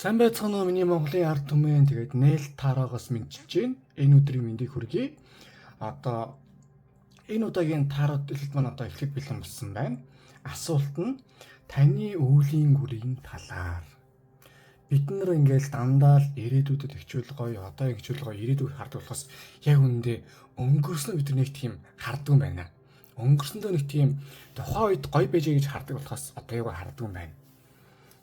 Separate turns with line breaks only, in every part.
Сайн байцгаана уу миний Монголын ард түмэн тэгээд нээл таараагаас мэдчилж байна. Энэ өдрийн мэндийг хүргэе. Одоо энэ удаагийн таарууд дэлгэд маань одоо эхлэх бэлэн болсон байна. Асуулт нь таны өвлийн гүрийн талаар. Бид нар ингээл дандаа л ирээдүйдэд хичээл гоё, одоо хичээл гоё ирээдүйг хардаг болохоос яг үүндээ өнгөрсөн бид нар нэг тийм харддаг юм байна. Өнгөрсөндөө нэг тийм тухайн үед гоё байжээ гэж хардаг болохоос одоо яг харддаг юм байна.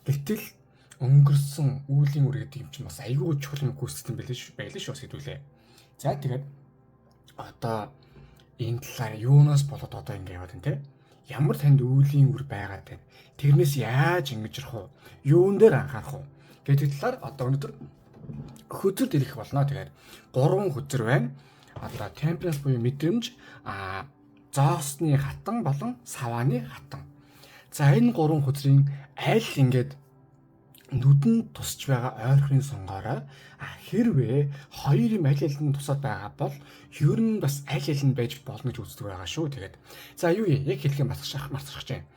Гэвтэл өнгөрсөн үүлийн үр гэдэг юм чинь бас айгүй чухал юм гүйцэтгэн байлаа шүү сэдвүүлээ. За тэгээд одоо энэ талаар юунаас болоод одоо ингэ яваад байна те? Ямар танд үүлийн үр байгаад байна? Тэрнээс яаж ингэж ярих вэ? Юун дээр анхаарах вэ? Гэдэг талаар одоо өнөөдөр хөзөр дэлгэх болно. Тэгээд 3 хөзөр байна. Одоо temperance буюу мэдрэмж, зоосны хатан болон савааны хатан. За энэ 3 хөзрийн аль ингээд нүдэнд тусч байгаа ойрхын сонгоорой. Хэрвээ хоёр юм аль аль нь тусаад байгаа бол ер нь бас аль аль нь байж болно гэж үздэг байгаа шүү. Тэгээд за юу яг хэлхээ марцчих байна.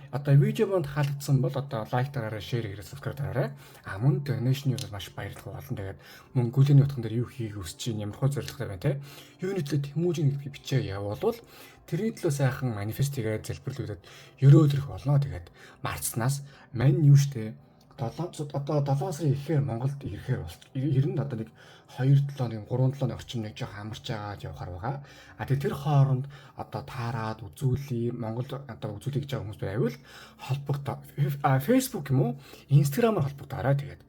Одоо видео бонд таалагдсан бол одоо лайк дараарай, шеэр хийрээ, сабскрайб дараарай. Мөн донешны бол маш баярлалаа болно. Тэгээд мөн гүлэний утган дээр юу хийх хүсэж чинь ямар хөө зорилготой байна те. Юуны төлөө тэмүүжин гэдгийг бичээ явуулвал тэрний төлөө сайхан манифест хийгээд залбирлуудад өрөөлөх болно. Тэгээд марцнаас мань юу штэ 700 одоо 7 сарын ихээр Монголд ирэхээр ирнэ одоо нэг 2-7 нэг 3-7 орчим нэг жоох амарч байгаад явахаар байгаа. Тэгээд тэр хооронд одоо таарад үзүүлээ Монгол одоо үзүүлэх гэж байгаа хүмүүс байвал холбогдоо Facebook юм уу Instagram-аар холбогдоорой тэгээд.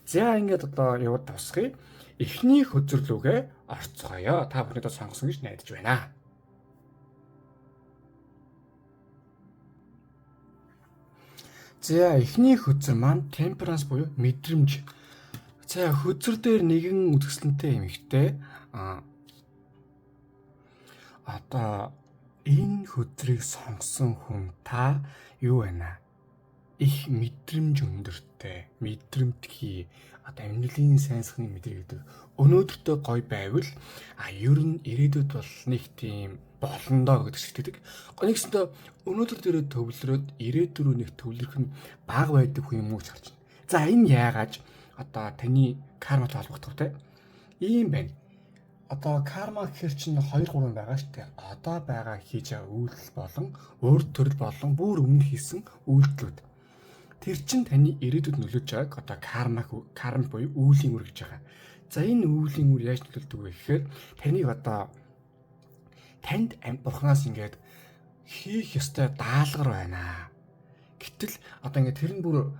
За ингээд одоо яваад тусахыг эхний хөзөрлөгөө орцгоё. Та бүхэнд сонгосон гэж найдаж байна. За эхний хөзөр маань temperance буюу мэдрэмж. За хөзөр дээр нэгэн үзэсгэлэнтэй эмэгтэй одоо энэ хөзрийг сонгосон хүн та юу байна? Их мэдрэмж өндөртэй, мэдрэмтгий одоо амьдралын сайн сайхны мэдрэг гэдэг. Өнөөдөртөө гоё байвал ер нь ирээдүйд бол нэг тийм болондоо гэдэг шигтгэдэг. Нэгсэндээ өнөөдөр дээрээ төвлөрөөд ирээдүйд рүү нэг төвлөрөх нь бага байдаг хүн юм уу гэж харж байна. За энэ яагаад одоо таны карматай холбогдохтой? Ийм байна. Одоо карма гэхэр чинь 2-3 байгаа шүү дээ. Одоо байгаа хийж байгаа үйлдэл болон өөр төрөл болон бүр өмнө хийсэн үйлдэлүүд. Тэр чинь таны ирээдүйд нөлөөж байгааг одоо карма буюу үүлийн үр гэж байгаа. За энэ үүлийн үр яаж нөлөөлдөг вэ гэхээр таныг одоо танд бурхнаас ингээд хийх ёстой даалгавар байна. Гэтэл одоо ингээд тэр нь бүр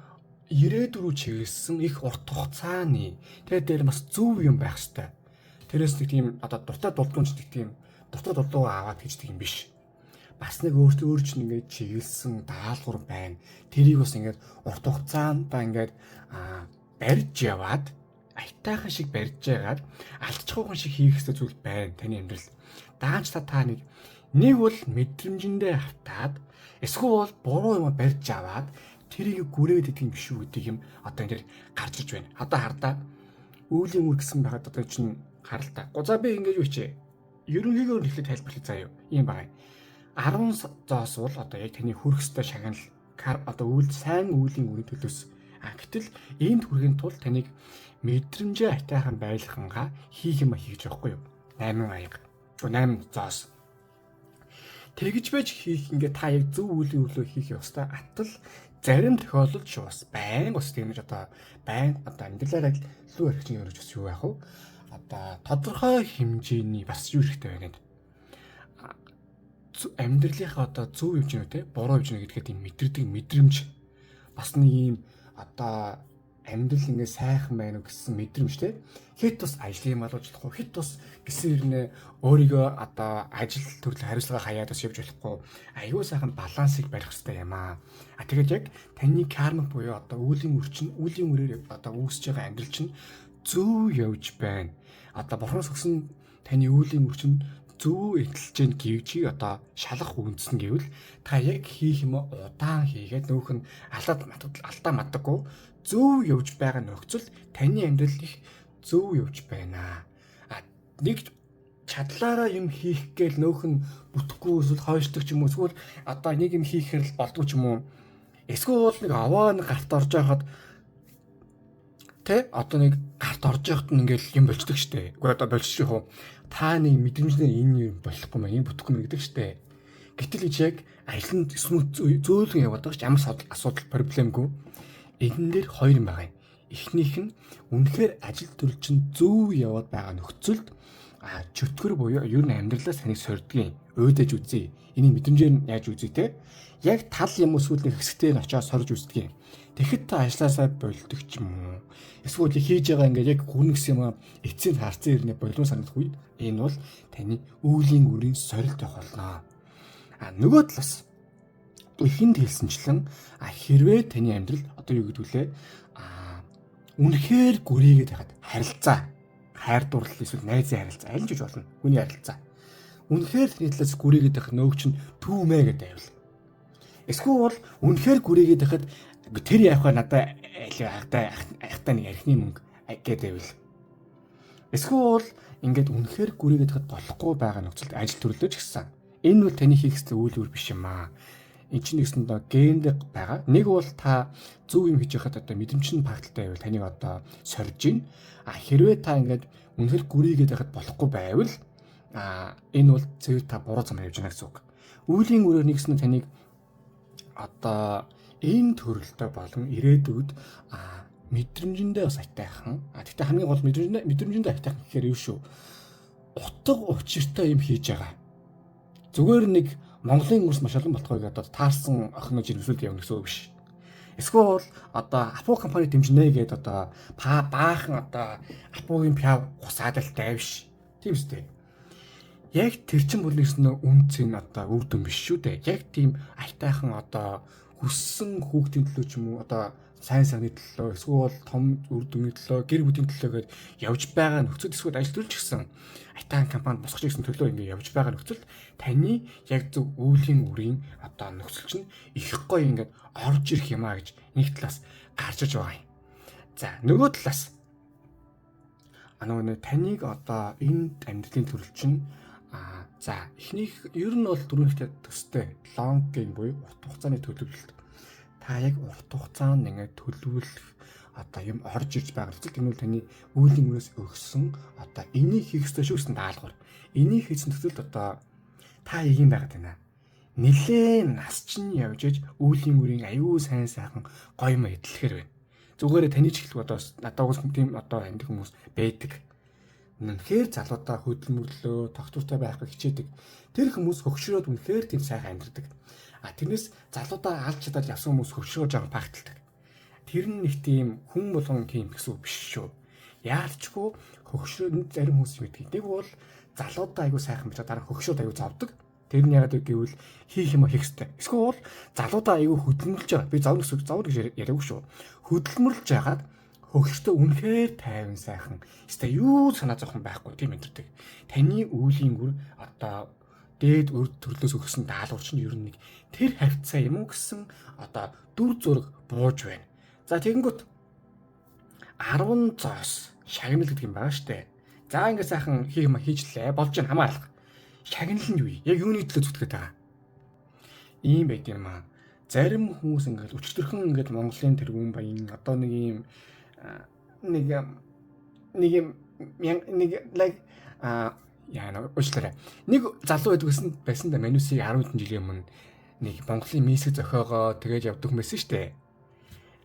ирээдүйд рүү чиглэсэн их урт хугацааны тэгээд дээр бас зөв юм байх ёстой. Тэрээс нэг тийм одоо дуртай дулдуунч нэг тийм дуртай дулдуу аваад хийдэг юм биш. Бас нэг өөр чинь ингээд чиглэсэн даалгавар байна. Тэрийг бас ингээд урт хугацаанд ингээд барьж яваад айтайхан шиг барьж яагаад алдчихгүй шиг хийх ёстой зүйл байна таны амьдрал. Даанч та нэг бол мэдрэмжэндээ хавтаад эсвэл буруу юм барьж аваад тэрийг гүрээд идэх юм биш үү гэдэг юм одоо энэ гарч иж байна. Одоо хардаа үүлийн үр гэсэн байгаад одоо чинь харалтаа. За би ингэж юу хичээ. Ерөнхийдөө нэхлээ тайлбарлах заяа. Ийм байна. 10 зоос бол одоо яг таны хүрх ёстой шагнал одоо сайн үүлийн үрийн төлөөс. Гэтэл энд хүрэхин тулд таныг мэдрэмжээ айтайхан байлгахангаа хийх юм хийж явахгүй юу? 8 аяга. 8 зоос. Тэгж байж хийх ингээ та яг зөв үүлийн үрлөө хийх ёстой. Атал зарим тохиолдолд ч бас байн бас тиймж одоо амьдралаараа лүү арих чинь өрөж бас юу яах вэ? Одоо тодорхой хэмжээний бас юу хэрэгтэй байна. Амьдралынхаа одоо зөв хэмжээ үү те буруу хэмжээ гэдгээ тийм мэдэрдэг мэдрэмж бас нэг юм одоо амьдрал ингээ сайхан байна уу гэсэн мэдрэмж те хэд бас ажлын малуулж болохгүй хэд бас гэсэн хэрнээ өөрийгөө одоо ажил төрөл хариуцлага хаяад бас явж болохгүй аюул сайхан балансыг барих хэрэгтэй юм аа. Тэгээд яг таны карма буюу одоо үүлийн үрээр одоо үүсэж байгаа амьдрал чинь зөв явж байна. Одоо бурхнаас өгсөн таны үүлийн үр чинь зөв эдэлж гэн гэвчийг одоо шалах үндсэн гэвэл та яг хийх юм удаан хийгээд нөөх нь алдаа мадаггүй зөв явж байгаа нөхцөл таны амьдрал их зөв явж байна. Нэг чадлаараа юм хийх гээл нөөх нь бүтэхгүй эсвэл хойшдог ч юм уу эсвэл одоо нэг юм хийхээр л болдгоо ч юм уу. Эсвэл нэг аваа нэг гарт орж байхад Тэ одоо нэг гарт орж явахт нь ингээл юм болчдөг штэ. Уу одоо болчих юу? Та нэг мэдрэмжнээ энэ юм болохгүй маа, энэ бүтэхгүй мэ гэдэг штэ. Гэтэл гэж яг ажил нь смут зөөлөн яваад байгаа ч ямар асуудал проблемгүй. Энэ дээр хоёр юм байгаа юм. Эхнийх нь үнэхээр ажил төрөл чинь зөв яваад байгаа нөхцөлд чөтгөр буюу ер нь амьдралаас таныг сордгийн уйдаж үзье. Энийг мэдрэмжээр нь яаж үзье те? Яг тал юм эсвэл нэг хэсэгтээ нь очиод сорж үздэг юм. Тэгэхэд та ажилласаа болдог ч юм уу? Эсвэл хийж байгаа ингээд яг хүрнэс юм эцсийн харцсан ирнэ болон санагдах үед энэ бол таны үүлийн үрийн сорилт явах болно. Нөгөө талаас ихэнд хэлсэнчлэн хэрвээ таны амьдрал одоо юу гэдэг вүлээ үнэхээр гүрийгээд байхад харилцаа, хайр дурлал эсвэл найзын харилцаа аль нь ч гэж болно. Хүний харилцаа. Үнэхээр таны талаас гүрийгээд байх нөөг чинь түүмээ гэдэг байвал. Эсвэл үнэхээр гүрийгээд байхад тэр явахаа надад айхтаа нэг архины мөнгө гэдэг байвал. Эсвэл ингээд үнэхээр гүрийгээд байхад болохгүй байгаа нөхцөлд ажил төрлөөч гэсэн. Энэ бол таны хийх ёстой үйл явдал биш юм аа. Энд чинь нэгсэн доо генд байгаа. Нэг бол та зөв юм хийж байхад одоо мэдрэмж нь багталтай байвал таныг одоо сорж гин. Хэрвээ та ингээд үнэхээр гүрийгээд байхад болохгүй байвал энэ бол зөв та буруу замаар явж байна гэсэн үг. Үүлийн өрөөр нэгсэн таныг одоо энэ төрөлтөй болон ирээдүйд мэдрэмжэндээ бас айтайхан. Гэхдээ хамгийн гол мэдрэмжэндээ айтайхан гэхээр юу шүү? Утга учиртай юм хийж байгаа. Зүгээр нэг Монголын хүмүүс маш олон болтгой гэдэг таарсан охиноо жирэмсүүлд явна гэсэн үг биш. Эсвэл одоо Апу компани дэмжинэ гэдэг одоо баахан одоо Апугийн пяв хусаадалтай биш. Тийм үстэй. Яг тэр чин бол нэрсэн үнцэн одоо үр дүн биш шүү дээ. Яг тийм айтайхан одоо хүссэн хүүхдийн төлөө ч юм уу одоо сайн сайхны төлөө эсвэл том үр дүнгийн төлөө гэр бүлийн төлөөгээд явж байгаа нөхцөл эсвэл ажил төрөлч гэсэн айтайхан компанид босгож ирсэн төлөө ингэ явж байгаа нөхцөлд таны яг зөв өвлийн үрийн одоо нөхцөл чинь их гоё ингээд орж ирэх юм а гэж нэг талаас гарч иж байгаа юм. За нөгөө талаас нөгөө таныг одоо энэ амьдралын төрөл чинь за эхнийх ер нь бол дөрөвтэй төстэй long game буюу урт хугацааны төлөвлөлт. Та яг урт хугацаанд ингээд төлөвлөх одоо юм орж ирж байгаа зүйл энэ бол таны үүлийн үрээс өгсөн одоо энийг хийх ёстой шүү гэсэн даалгавар. Энийг хийсэн төсөлд одоо та ийм байгаад байна. Нилээ нас чинь явж иж үүлийн үрийн аюу сайн сайхан гоё юм эдлэхэр байна. Зүгээр таны ч хэлэх одоо надад тийм одоо амьд хүмүүс байдаг. Үнэхээр залуудаа хөдөлмөрлөө, тогтвортой байхыг хичээдэг. Тэр хүмүүс хөгшрөөд үнэхээр тийм сайхан амьдардаг. Тэрнээс залуудаа алж чадаад явсан хүмүүс хөгшрөөж байгаа багталдаг. Тэр нь нэг тийм хүн болгон тийм гэсэн үг биш шүү. Яалчгүй хөгшрөөд зарим хүмүүс мэддэг. Нэг бол залуудаа аягүй сайхан байж дараа хөгшрөөд аягүй зовдөг. Тэр нь яагаад гэвэл хийх юм хийх хэрэгтэй. Эсвэл залуудаа аягүй хөдөлмөрлж байгаа. Би зовд гэж яриаггүй шүү. Хөдөлмөрлж байгаад хөгшртөө үнэхээр тайван сайхан. Эсвэл юу санаа зовхон байхгүй тийм амьддаг. Таны үүлийн үр одоо дээд үр төрлөөс өгсөн даалгавар чинь ер нь нэг тэр хавцаа юм уу гэсэн одоо дүр зураг бууж байна. За тэгэнгүүт 10 зоос шагнал гэдэг юм байна штэ. За ингэ сайхан хийх юм хийжлээ. Болж байна хамаарах. Шагнал нь юу вэ? Яг юуны төлөө зүтгээд байгаа? Ийм байт юм аа. Зарим хүмүүс ингээд өчтөрхөн ингээд Монголын тэргүүн баян одоо нэг ийм уучлаарай. Нэг залуу байсан да Манусыг 10 хэдэн жилийн өмнө нэг Монголын мисэг зохиогоо тэгээд явдаг хүмүүс штэ.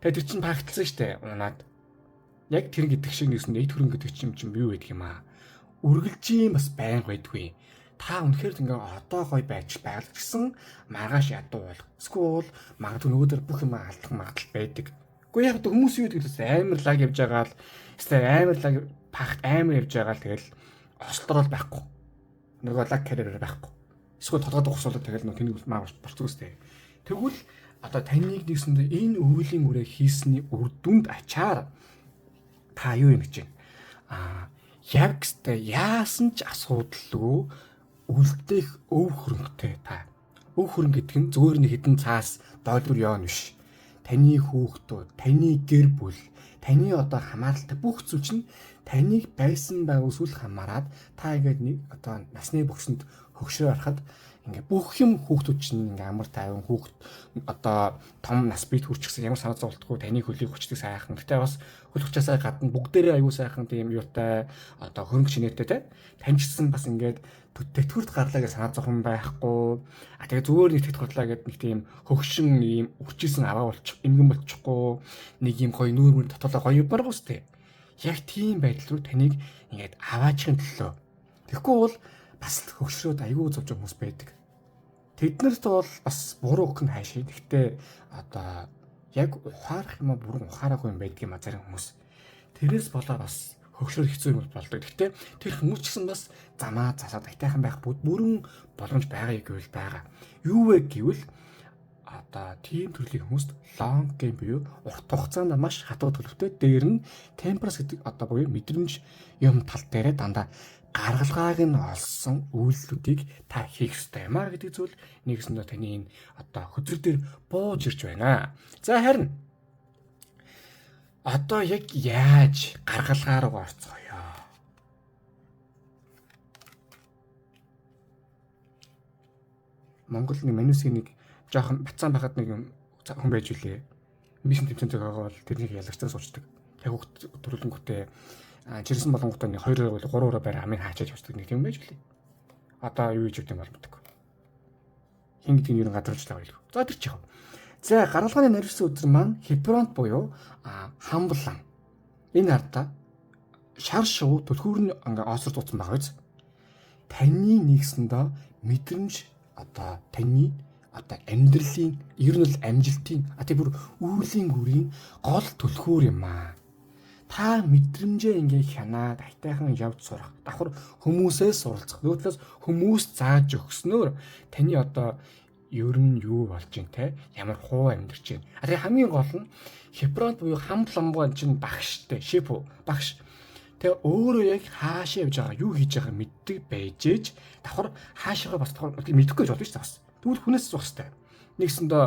Тэгээд тэр чинь практицсан штэ унаад. Яг тэр гэдэг шиг нэгсэн эд хөрөнгө гэдэг чинь юу байдаг юм аа. Үргэлжийн бас байнга байдгүй. Та үнэхээр ингээ одоо гой байж байгаад гэсэн маргааш ядуу болох. Эсвэл магадгүй нөгөөдөр бүх юм алдах магадлал байдаг. Гэхдээ яг хүмүүс юу гэдэг вэ? Амар лаг явж байгаа л амар лаг пахт амар явж байгаа л тэгэл ослорол байхгүй. Нөгөө лаг карьер байхгүй. Эсвэл толгойд ухсуулаад тэгэл нөгөө тэнийг маа борцгоостэй. Тэгвэл одоо таныг нэгсэндээ энэ өвлийн үрээ хийсний үр дүнд ачаар та юу юм гэж байна? Ягстай яасан ч асуудалгүй үлдэх өв хөрөнгөтэй та. Өв хөрөнгө гэдэг нь зөвөр нэг хідэн цаас доллар явна биш. Таны хүүхдүүд, таны гэр бүл, таны одоо хамааралтай бүх зүйл чинь таныг байсан байгуулсуул хамаарад та ингээд нэг одоо насны бөхсөнд хөгшрөө харахад ингээ бүх юм хүүхдүүд чинь ингээ амар тайван хүүхд одоо том нас бид хүрчихсэн ямар санаа зовлтгүй таны хөлийг хүчдэг сайхан. Гэтэ бас хөл хүчээсээ гадна бүгдээрээ аюу сайхан тийм юутай одоо хөрөнгө шинээтэй те таньжсан бас ингээд тэтгэврт гарлаа гэж санаа зовхон байхгүй. А тэгээ зүгээр нэг тэтгэврт гарлаа гэдэг нэг тийм хөгшин ийм үрчээсэн аваа болчих эмгэн болчихгүй нэг ийм гоё нүүр мөр дотоолоо гоё барах үстэй. Яг тийм байдал руу таныг ингээд аваачихын төлөө. Тэгэхгүй бол бас хөгшрөөд аюу зовж хүмүүс байдаг. Тэднэрт бол бас буруу өгөх нь хайшаа. Гэхдээ одоо яг ухаарах юм а бүрэн ухаараагүй юм байдаг юм а зарим хүмүүс. Тэрээс болоо бас хөгшрөл хэцүү юм болдог. Гэхдээ тэр хүмүүс ч гэсэн бас замаа засаад айтайхан байх бүрэн боломж байгаа гэвэл байгаа. Юу вэ гэвэл одоо тийм төрлийн хүмүүст long game буюу урт хугацаанд маш хатуу төлөвтэй дээр нь temperance гэдэг одоо буюу мэдрэмж юм тал дээрээ дандаа гаргалгааг нь олсон үйлдэлүүдийг та хийх ёстой юм аа гэдэг зүйл нэгсэндээ таны энэ одоо хөдөлгөөн дээр бууж ирж байна. За харин одоо яг яаж гаргалгаа руу орцгоё? Монгол нэг манусгийн нэг жоохон бацаан байхад нэг хүн байж үлээ. Мишн тэмцээнтэй байгаа бол тэрнийг ялагчсан суучдаг. Яг хөлт төрөлнгөтэй жирсэн болонготой нэг 2 3 ураа байр амын хаачаад явдаг нэг юм байж үлээ. Одоо юу хийж өгдөг юм бол мэдгүй. Хин гэдэг нь юу гадарч байгаа байлгүй. За тэр ч яах вэ? За гаргалгааны наривсан өдөр маань хипронт буюу хамблан. Энэ ардаа шар шувуу түлхүүр нь ингээ оосор дууцсан байгаа биз. Таны нэгсэндээ мэдрэмж одоо таны одоо амьдралын ер нь л амжилтын тийм бүр үүлийн гүрийн гол түлхүүр юм аа. Та мэдрэмжээ ингээ хянаад айтайхан явж сурах. Давхар хүмүүсээс суралцах. Нөгөө талаас хүмүүс зааж өгснөөр таны одоо ер нь юу болж байна те ямар хуу амьдарч байна. Тэгээ хамгийн гол нь хипронт буюу хамбламбаа чинь багштай шипу багш. Тэгээ өөрөө яг хаашаа явж байгаа юу хийж байгаа мэддэг байжээж давхар хаашаагаа бас мэдэхгүй гэж бодож байгаа. Тэгвэл хүнээс асуух хэрэгтэй. Нэгсэндээ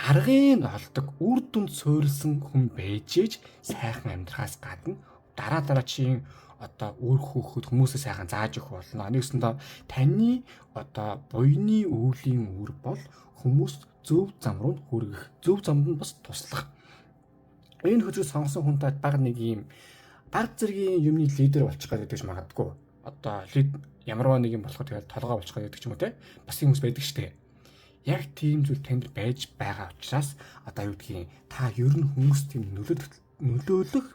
аргыг олдог үр дүнд суурилсан хүн байжээж сайхан амьдрахаас гадна дараагийн одоо үр хөөхөд хүмүүсээ сайхан зааж өгөх болно. Нэгсэндээ таны одоо буйны өвлийн үр бол хүмүүс зөв зам руу хүргэх, зөв замд нь бас туслах. Энэ хөдөлгөөг сонгосон хүнтэй баг нэг юм баг зэргийн юмны лидер болчих гэдэг ч магадгүй. Одоо ямарваа нэг юм болоход тэгэл толгой болчих гэдэг ч юм уу те. Бас юм хүмүүс байдаг штэ. Яг тийм зүйл танд байж байгаа учраас одоо юу гэдгийг та ер нь хүмүүс тийм нөлөөлөх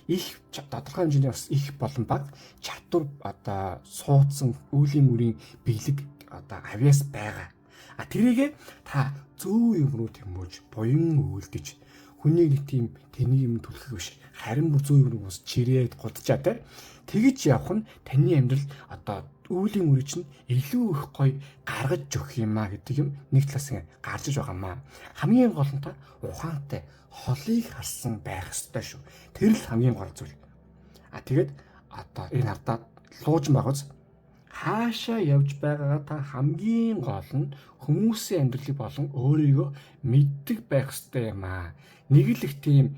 их тодорхой хэмжээний бас их болон баг чадвар одоо суудсан үеийн үрийн бэлэг одоо авьяас байгаа. Тэрийгэ та зөв юм руу тэмүүлж буян үйлдэж хүнийг нэг тийм тэний юм түлхэх биш харин бүр зөв юм руу бас чирээд гудчаа тэгэж явах нь таны амьдрал одоо үеийн үрийг чинь илүү их гоё гаргаж өгөх юм а гэдэг юм нэг талаас нь гарч иж байгаамаа. Хамгийн гол нь та ухаантай холыг харсан байх ёстой шүү. Тэр л хамгийн гол зүйл. Тэгээд одоо энэ ардаа лууж байгаас хаашаа явж байгаагаа та хамгийн гол нь хүмүүсийн амьдралыг болон өөрийгөө мэддэг байх ёстой юм аа. Нэг л их тийм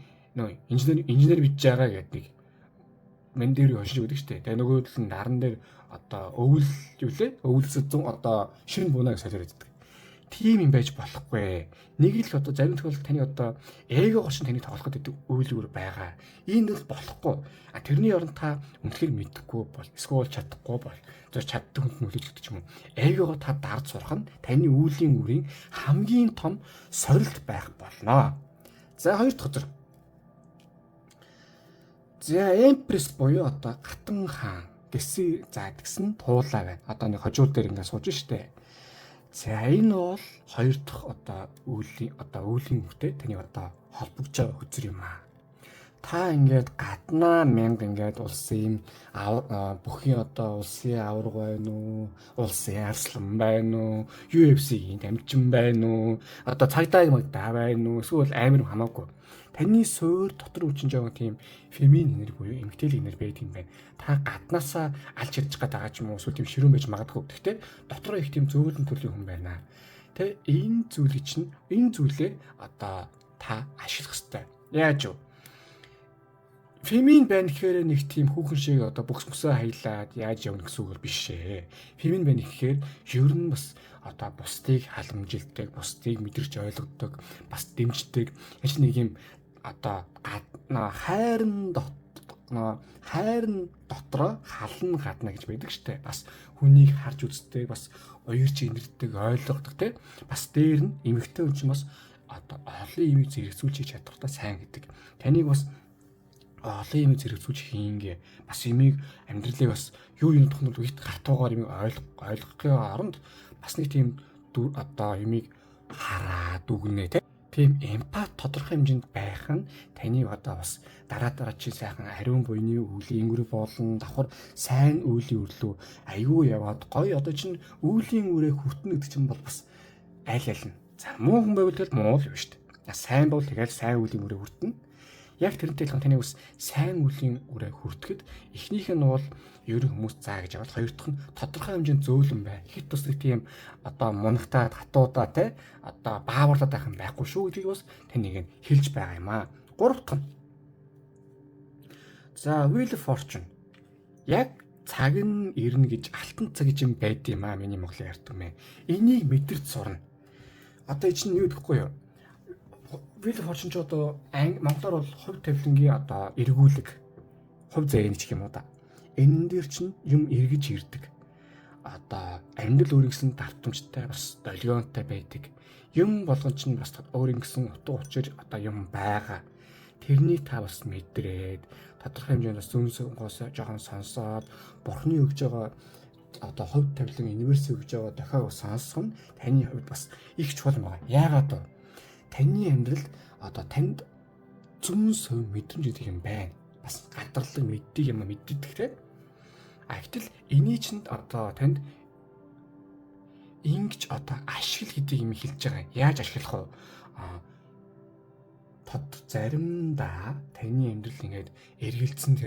инженер бич байгаа гэдэг нэг мен дээр уншиж өгдөг штэ. Тэгээ нөгөө л наран дээр одоо өвөл юу лээ? Өвөлсөд одоо ширэн бунаа гэж солиордог. Тийм юм байж болохгүй. Нэг л одоо зарим тохиолдолд таны одоо эго гочин таны тоглох гэдэг үйлүүр байгаа. Ийм л болохгүй. Тэрний оронд та үнэхээр мэдхгүй бол эсвэл чадахгүй бол зөв чаддаг хүнд нөлөөлж гэдэг ч юм уу. Эгого та дарж сурах нь таны үеийн үрийн хамгийн том сорилт байх болно. За хоёр дахь өдөр. За эмпресс буюу одоо гатан хаан гэсэн туулаа байна. Одоо нэг хожууд дээр ингээд сууж штэ. За энэ бол хоёр дахь одоо үеийн үртэй таны одоо холбогдож байгаа хөзөр юм аа. Та ингээд гаднаа мянга ингээд улсын бүхий одоо улсын аварга байна уу? Улсын арслан байна уу? UFC-ийн дамжин байна уу? Одоо цагдаа байна уу? Эсвэл амир хамаагүй. Таны суур дотор үчин жоо тийм фемин энерги буюу эмгтээлийн энерги байдаг юм байна. Та гаднаасаа алж ярьж байгаа ч юм уу эсвэл тийм ширүүн байж магадгүй. Гэхдээ дотроо их тийм зөөлөн төрлийн хүн байна. Тэ энэ зүйлээ одоо та ашиглах хэрэгтэй. Яаж вэ? Фемин байна гэхээр нэг тийм хүүхэн шиг одоо бүксмөсөө хаялаад яаж явна гэсэн үг биш ээ. Фемин байна гэхээр ер нь бас одоо бусдыг халамжилдаг, бусдыг мэдрэж ойлгодог, бас дэмждэг. Яаж нэг юм одоо хайрн дотроо хална гадна гэж байдаг штэ. Бас хүнийг харж үздэг, бас уярж инэрдэг, ойлгодог те. Бас дээр нь эмэгтэй хүн чинь бас одоо олон юмыг зэрэгцүүлж чадвартай сайн гэдэг. Таныг бас олон юм зэрэгцүүлж хийнгээ. Бас юмыг амьдралыг бас юу юм тухнууд үйт хатуугаар юм ойлгохын оронд бас нэг тийм одоо юмыг хараад үгнэ те. Тийм эмпат тодорхой хэмжээнд байх нь таны одоо бас дараа чи сайхан ариун буйны үлийн үр болно. Давхар сайн үлийн үрлөө аюу яваад гоё одоо чинь үлийн үрээ хүртнэ гэдэг чинь бол бас аль аль нь. За муу хүн байвал тэгэл муу л юм шүү дээ. Сайн бол тэгэл сайн үлийн үрээ хүртнэ. Яг тэрнтэй адилхан таны бас сайн үлийн үрээ хүртэхэд эхнийх нь бол ерөн хүмүүс заа гэж аваад хоёр дахь нь тодорхой хэмжээнд зөөлөн бай. Хит тус нэг тийм одоо мунхтаад хатуудаа те одоо бааварлаад байх юм байхгүй шүү гэдгийг бас таныг хэлж байгаа юм аа. Гурав дахь нь. За Wheel of Fortune. Яг цаг нь ирнэ гэж алтан цаг гэж юм байд юм аа миний Монголын ярьдаг мэн. Энийг мэдэрч сурна. Одоо чинь юу гэхгүй юу? Wheel of Fortune ч одоо монголоор бол хувь тавилангийн одоо эргүүлэг хувь зээг нэг юм уу да. Энэ дээр чинь юм эргэж ирдэг. Одоо амьдрал өөрийн давтамжтай бас долгионтой байдаг. Юм болгон чинь бас өөрийн гэсэн утга учир одоо юм байгаа. Тэрнийг та бас мэдрээд тодорхой хэмжээнд бас зүүн сонгоос жоохон сонсоод бурхны өгж байгаа одоо хувь тавилан универс өгж байгаа дохиог сонсох нь таны хувьд бас их чухал байгаа. Яагаад вэ? Таны амьдралд одоо танд зүүн сөв мэдрэмж гэдэг юм байна. Бас гадарлаг мэддэг юм мэддэг те. Гэтэл эний чинь одоо танд ингэж одоо ашигла гэдэг юм хэлж байгаа. Яаж ашиглах вэ? Заримдаа таны амьдрал ингээд эргэлцсэн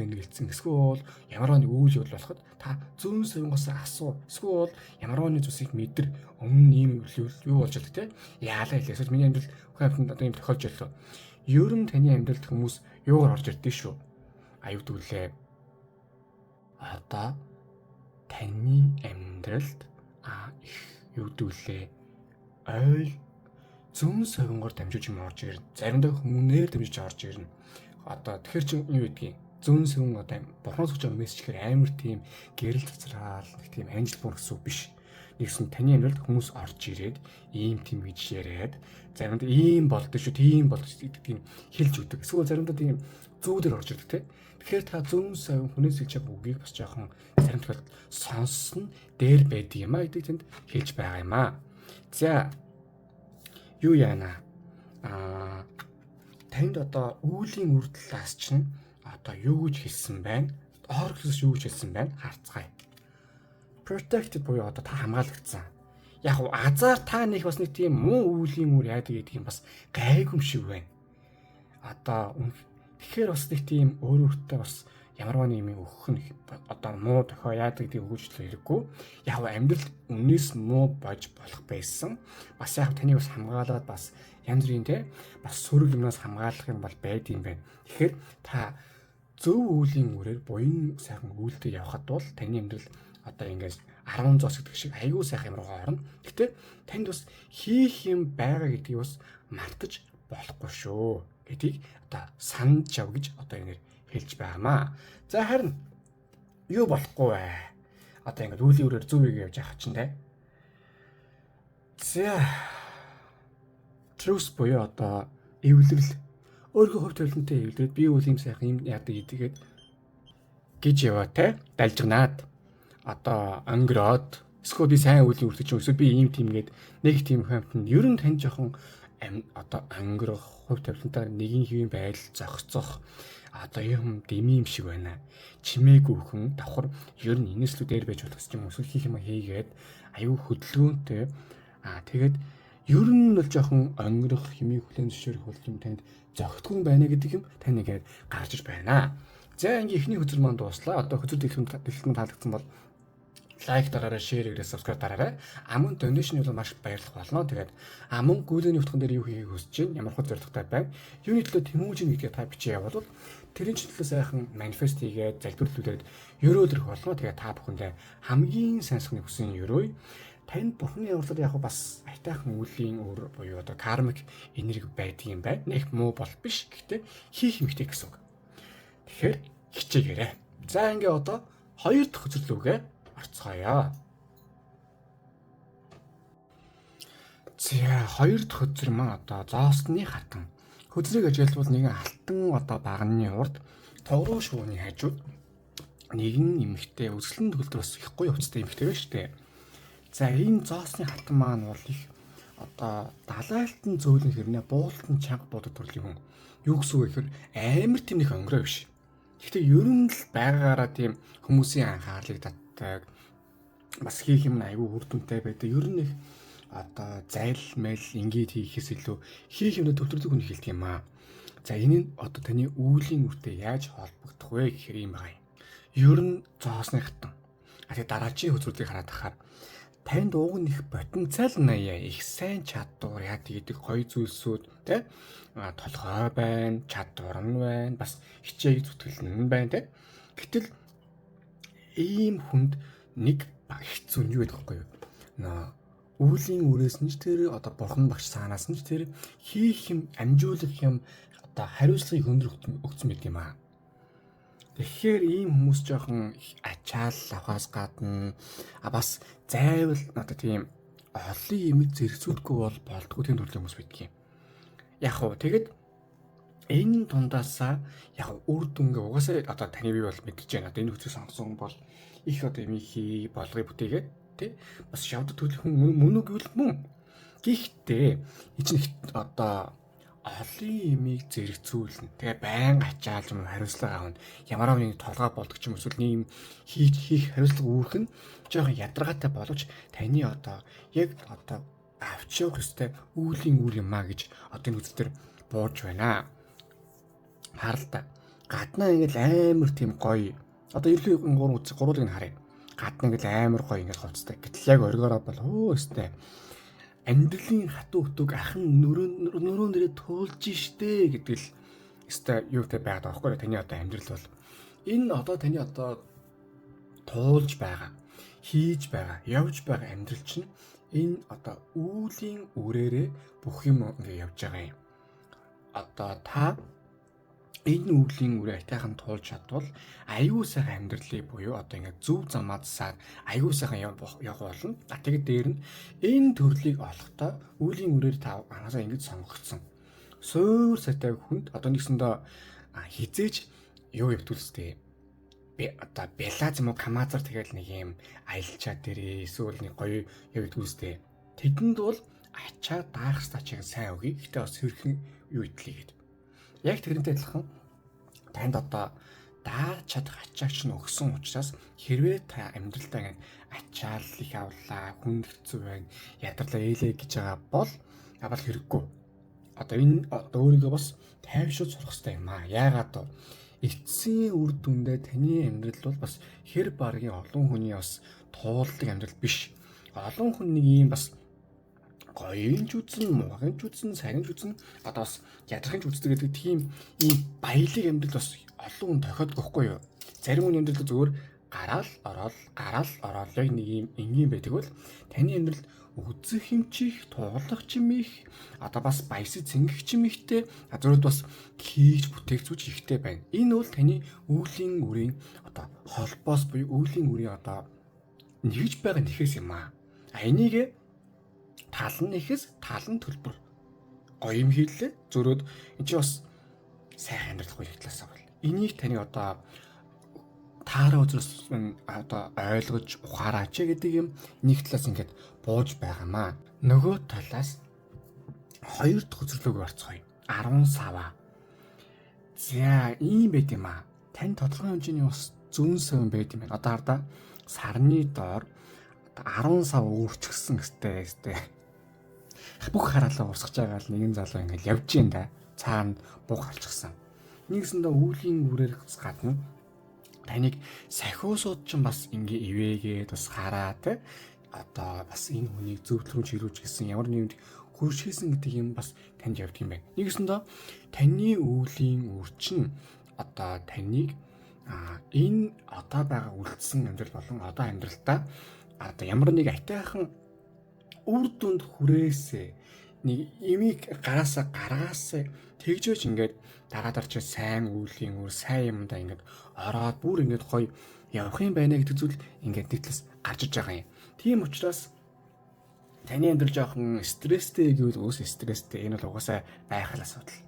эсвэл ямар нэг үйл явдал болоход та зүүн сувгаас асуу. Эсвэл ямар нэг зүйлсийг мэдэр өмнө ийм юу болж байгаа те. Яалаа хэлээс миний амьдрал хөөнд одоо юм тохиолж байлаа. Ер нь таны амьдралд хүмүүс юугаар орж ирдэ шүү. Аюудгүлээ. Одоо таны амьдралд их юудгүлээ. Ойл зүүн совингоор дамжиж юм орж ирнэ. Заримдаа хүмүүнээр дамжиж орж ирнэ. Одоо тэгэхэр чи юу гэдгийг зүүн совин одоо бурхнаас өгч байгаа мессеж гэхээр амар тийм гэрэл цацраал нэг тийм анжил бүр гэсэн үг биш. Нэгсэн таны амьдралд хүмүүс орж ирээд ийм тийм гэж яриад заримдаа ийм болдог шүү, тийм болдог гэдгийг хэлж өгдөг. Эсвэл заримдаа тийм зүүдээр орж ирдэг те. Тэгэхээр та зүүн совин хүнээс хэлж байгаа үгийг бас жоохон зарим тохиолдолд сонссон дээр байдаг юм а гэдэг тэнд хэлж байгаа юм а. За юу яана? Танд одоо үүлийн үр талаас чинь одоо юу гэж хэлсэн байна? Оргос юу гэж хэлсэн байна? Харцгаая. Protected буюу одоо та хамгаалагдсан. Яг уу азар та нэг бас нэг тийм муу үүлийн үр яадаг гэдэг юм бас гайгүй шиг байна. Одоо тэгэхээр бас нэг тийм өөрөөсөө бас ямар нэг юм өгөх нь одоо муу тохио яадаг гэдэг өгөөжлөө хэрэггүй. Яг амьдрал өмнөөс муу бож болох байсан. Бас яг таны бас хамгаалаад бас янз бүрийн те бас сөрөг юмнаас хамгаалах юм бол байд юм байна. Тэгэхээр та зөв үеийн үрээр буян сайхан үйлдэл явхад бол таны амьдрал одоо ингэж 10 зоос гэдэг шиг айгүй сайхан юм руугаа орно. Гэтэ танд бас хийх юм байгаа гэдгийг бас мартаж болохгүй шүү гэдгийг одоо санаж яв гэж одоо ингэ хэлж байгаамаа. За харин юу болохгүй вэ? Одоо ингэ үеийн үрээр зөв үеийг явж явах чинь те. За truth буюу одоо эвлэрэл өөрийнхөө хувь тавилантай эвлэрээд би үл юм сайхан юм яадаг гэдгээд гэж яваа те далжгнаад одоо өнгөрөөд эсвэл би сайн үлийн үртэж юм эсвэл би ийм тиймгээд нэг тийм хамтанд ер нь тань жоохон одоо өнгөрөх хувь тавилантай нэгэн хэвийн байдал зохицох одоо юм дэми юм шиг байна. Чимээгүй хүн давхар ер нь энэслүү дээр байж болох юм эсвэл хийх юм хийгээд аюу хөдөлгөөнтэй тэгээд ер нь бол жоохон өнгөрөх хэмээх хүлэн зөвшөөрөх бол юм танд зохицгүй байна гэдэг юм тань нэгээд гарч иж байна. За ингээ ихний хөзөр маань дууслаа. Одоо хөзөр дэлгэн таалагдсан бол лайк дараарай, шеэр хийгээрэй, subscribe дараарай. Амун donation бол маш баярлах болно. Тэгээд амун гүйлэний утган дээр юу хийхийг хүсэж байна, ямар хөө зорилготой байна. Юуны төлөө тэмүүжин гэдгийг та бичиж явуул тэрийн төлөө сайхан манифест хийгээд залбирлуулээд өрөөлөх болно. Тэгээд та бүхэндээ хамгийн сайнсны хүссэн өрөөе. Танд Бурхны явуулал яг бас айтайхан үеийн өөр буюу одоо кармик энерги байдаг юм байна. Нэг муу бол биш. Гэхдээ хийх юмхтэй гэсэн үг. Тэгэхээр хичээгээрэй. За ингээ одоо хоёр дахь хөзөрлөгөө орцгоё. За хоёр дахь хөзөр маань одоо зоосны хатан. Хөзрийг ажиглавал нэгэн алтан одоо багны урд тогроо шууны хажууд нэгэн эмэгтэй үзэсгэлэн төгөлдөр бас их гоё хувцастай эмэгтэй байна шүү дээ. За энэ зоосны хатан маань бол их одоо далайлтан зөөлөн хэрнээ буултан чанга бодод төрлийн хүн. Юу гэсэн үг гэхээр амар тийм их өнгөрөө биш. Гэхдээ ер нь л байгаагаараа тийм хүмүүсийн анхаарлыг татдаг. Бас хийх юм айгүй үр дүнтэй байдаг. Ер нь их одоо зайл мэл ингээд хийхээс илүү хийх юмд төвлөрдөг хүн хэлдэг юм аа. За энэ нь одоо таны үүлийн үртэй яаж холбогдох вэ гэхээр юм байна. Ер нь зоосны хатан. Тэгээ дараачийн хөзрүүдийг хараад ахаар танд уг нь их потенциал наяа их сайн чадвар яа гэдэг гоё зүйлсүүд тий толгой байна, чадвар нь байна, бас хичээг зүтгэл нь байна тий. Гэтэл ийм хүнд нэг хэцүү нь юу гэдэг вэ? Үүлийн үрээс нь ч тэр одоо бурхан багш саанаас нь ч тэр хийх юм, амжуулах юм одоо хариуцлагыг хөндөр өгсөн мэт юм аа. Тэгэхээр ийм хүмүүс жоохон ачаал авахаас гадна бас зайвал одоо тийм олон юмыг зэрэгцүүлэхгүй бол болдгоо тийм төрлийн хүмүүс байдаг юм. Яг хөө тэгэд энэ дундаасаа яг үр дүнгээ угаасаа одоо таны бий бол мэдчихэж байна. Одоо энэ хүчийг сонгосон бол их одоо юм хий болгоё бүтээгээ тий бас шавд төлөх хүн мөн үг гэвэл мөн. Гэхдээ энэ чинь одоо олон юмыг зэрэгцүүлнэ. Тэгээ байн ачаалж юм хариуцлага авна. Ямар нэг толгой болдог ч юм эсвэл нэг юм хийх хариуцлага үүрэх нь жоохон ядаргаатай боловч таны одоо яг одоо авч явах ёстой үүлийн үр юм а гэж одоо энэ үзэл төр бууж байна. Харалта. Гаднаа ингээл амар тийм гоё. Одоо ерөнхийдөө гурвыг нь харъя. Гаднаа ингээл амар гоё ингээл хувцастай. Гэтэл яг оргиороо бол өстэй. Амьдралын хатуу хөтөг ахын нөрөө нэрээ туулж штэ гэдэг л өстэй юутай байгаад байгаа байхгүй таны одоо амьдрал бол энэ одоо таны одоо туулж байгаа, хийж байгаа, явж байгаа амьдрал чинь энэ одоо үүлийн үрээрээ бүх юм ингээ явж байгаа юм. Одоо та энэ үүлийн үрээ айтайхан туулж чадвал аюу сайхан амьдралыг буюу одоо ингээд зөв замаад саад аюу сайхан явах болно. Тэгээд дээр нь энэ төрлийг олохдоо үүлийн үрээр та анаасаа ингэж сонгогдсон. Суур сатай хүнд одоо нэгсэндээ хизээж юу явтуулстэй. Одоо белаз юм уу камазар тэгэл нэг юм аялчаа дээрээ эсвэл нэг гоё явтуулстэй. Тэдэнд бол ачаа даах стачиг сайн өгье. Гэтэ бас хэрхэн юу идлээ гэдэг. Яг тэрнтэй адилхан танд одоо дааж чадах ачаач нь өгсөн учраас хэрвээ та амьдралдаа ингэ ачаал их авлаа, хүн хэцүү байна, ядарлаа ээлээ гэж байгаа бол авал хэрэггүй. Одоо энэ өөрийгөө бас тайвшруулж сурах хэрэгтэй юм аа. Яагаад вэ? Эцсийн үр дүндээ таны амьдрал бол бас хэр баргийн олон хүний бас туулдаг амьдрал биш. Олон хүн нэг юм бас гоён ч үзэн, муугийн ч үзэн, сайн ч үзэн, одоо бас ядрахын ч үздэг гэдэг тийм ийм баялаг амьдрал бас олон хүн тохиолдог байхгүй юу? Зарим хүний амьдрал зөвөр гараал ороод яг нэг ийм энгийн байдаг бол таны амьдрал үзэх юм чих, туулах юм их, одоо бас баясаг цэнгэх юм ихтэй, зөвхөн бас хийж бүтээх зүж ихтэй байна. Энэ бол таны үүлийн үрийн одоо холбоос буюу үүлийн үрийн одоо нэгж байгаа нэхэс юм аа. Энийг талан нэхэс талан төлбөр гоё юм хийлээ зөрөөд энэ чи бас сайхан амьдрах гоё талаас бол энийг таны одоо таараа үзрээс одоо ойлгож ухаараач гэдэг юм нэг талаас ингээд бууж байгаамаа. Нөгөө талаас хоёр дахь үзэрлөг орцгоё. 10 сава. За ийм байт юм аа. Тань тодорхой хэмжээний бас зүүн сав байт юм байна. Одоо хардаа сарны доор 10 сав өөрчлөсөн гэстэй. Бүх хараалаа урсгаж байгаа л нэгэн залуу ингээл явж гин да. Цаана буух алчсан. Нэгсэндээ үүлийн үрээр гадна таныг сахиусууд ч бас ингээ ивээгээд бас хараа те одоо бас энэ хүнийг зөв төрөм чиглүүлж гисэн ямар нэгэн хөршөөсөн гэдэг юм бас танд явдаг юм байна. Нэгэсэндээ таны өвлийн үрчин одоо таныг энэ одоо байгаа үлдсэн амьдрал болон одоо амьдралтаа одоо ямар нэг айтайхан үр дүнд хүрээсээ нэг имийг гараасаа гаргаасаа тэгжөөч ингээд дараадар чи сайн үеийн үр сайн юмдаа ингээд ороод бүр ингээд гоё явах юм байна гэдэг зүйл ингээд нэгтлээс гарч иж байгаа юм. Тийм учраас таны амьдрал жоохон стресстэй гэвэл өөс стресстэй энэ бол угаасаа байх асуудал.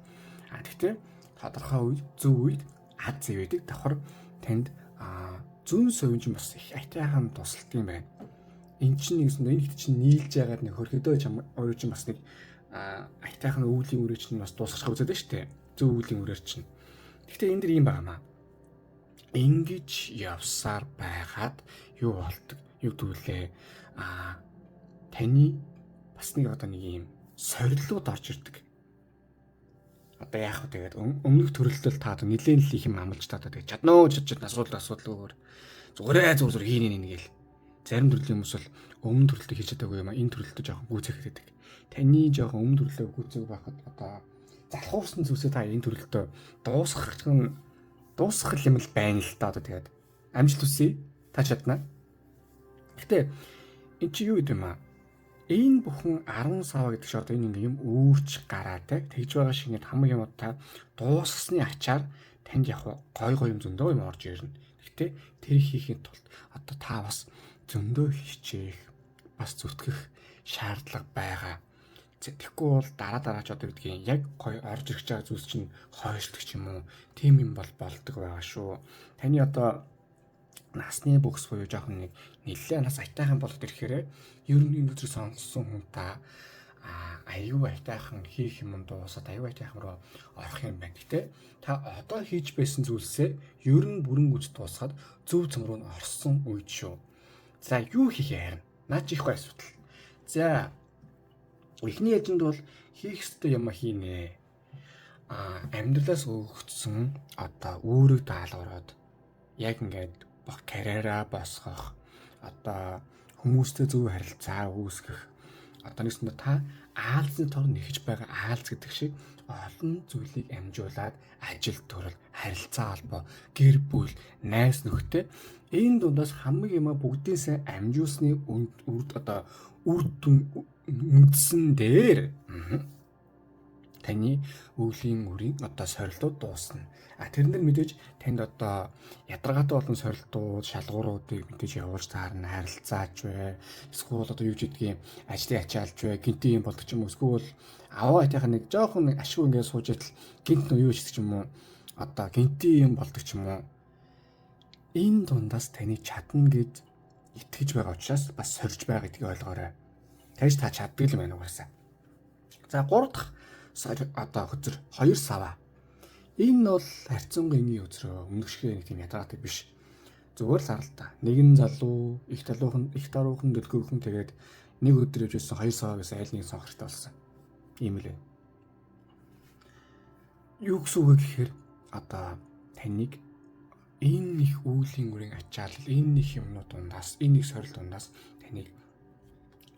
Гэхдээ тодорхой үед зөв үед аз зэв байдаг давхар танд зүүн совинч бас их айтайхан тусалдаг юм байна. Энд чинь энэ хэд чинь нийлж яагаад нэг хөрхөдөө хоёр чинь бас нэг айтайхан өвлийн үрээ чинь бас дуусгах үзээд байна шүү дээ. Зөв өвлийн үрээр чинь. Гэхдээ энэ дэр юм байгаамаа. Ингэж явсаар байгаад юу болдог? Юу дүүлээ? Таны бас нэг одоо нэг юм сорилууд орж ирдэг. Одоо яах вэ тэгээд өмнөх төрөлтөл та одоо нэлээд л их юм амлаж та тэгээд чаднаа асуудал өөр зүгээр хийн нэг л зарим төрлийн хүмүүс бол өмнө төрөлтөд хийж чадаагүй юм а энэ төрөлтөд жоохон гүйцэхэд байдаг. Таны жоохон өмнө төрлөө гүйцээг байхад одоо залхуурсан зүйлсээ та энэ төрөлтөө дуусгах юм л байна л да одоо тэгээд амжилт хүсье та чадна. Гэтэ эн чи юу гэдэм а энэ бүхэн 10 сав гэдэг шиг одоо энэ ингээм өөрч гараад тэгж байгаа шиг нэг хамаг юм та дуусгасны ачаар танд яг гой юм зөндөө юм орж ирнэ. Гэтэ тэр хийхин тулд одоо та бас зөндөө хичээх бас зүтгэх шаардлага байгаа. Тэгэхгүй бол дараа ч одоо гэдгийг яг гой орж ирэх чагаа зүйлс чинь хойшлдог ч юм уу. Тим юм болдог байгаа шүү. Таны одоо насны бүкс буюу жоохон нэг нэлээд нас айтайхан болоод ирэхээр ер нь энэ өдрийг сонгосон хүн та аюу айтайхан хийх юм дуусаад аюу айтайхан руу орох юм байна. Гэтэ та одоо хийж байсан зүйлсээ ер нь бүрэн гүйж дуусгаад зөв зам руу орсон үед шүү. За юу хийх юм? Наа чи их гой асуудал. За эхний яжинд бол хийх ёстой юм хийнэ. Амьдралаас өгөгдсөн одоо өөрийг даалгавраад яг ингээд карьераа босгох одоо хүмүүстэй зөв харилцаа үүсгэх одоо нэгсэндээ та аалзны тор нэхэж байгаа аалз гэдэг шиг олон зүйлийг амжуулаад ажил төрөл харилцаа холбоо гэр бүл найз нөхдөд энэ дундаас хамаг юм бүгдийн сайн амжуулсны одоо үр дүн үндсэн дээр таны өвлийн үрийн одоо сорилтууд дуусна. Тэрэн дээр мэдээж танд одоо ядаргаатай болон сорилтууд, шалгууруудыг мэдээж явуулж таарна, харилцаач вэ. Эсвэл одоо юу гэдгийг ажлын ачаалж вэ, гинти юм болдог ч юм уу. Эсвэл аваа айтайхан нэг жоохон ашгүй ингээд сууж идэл гинт нь юу ч юм уу. Одоо гинти юм болдог ч юм уу. Энэ дундаас таны чадна гэж итгэж байгаа учраас бас сорж байгаа гэдгийг ойлгоорой. Тэгж та чаддаг юм байна угаасаа. За 3 дахь одоо хөзөр 2 сава. Энэ бол харьцангуй энгийн хөзрөө өмнөх шиг нэг тийм ядаргаатай биш. Зүгээр л арал та. Нэгэн залуу, их даруухан дэлгөөхөн тэгээд нэг өдөр явж байсан 2 саваас айл нэг сонхортой болсон. Ийм л. Юу гэсэн үг гэхээр одоо таныг энэ их өвлийн үрийн ачаал, энэ их юмнууд дундаас, энэ их сорил дундаас таныг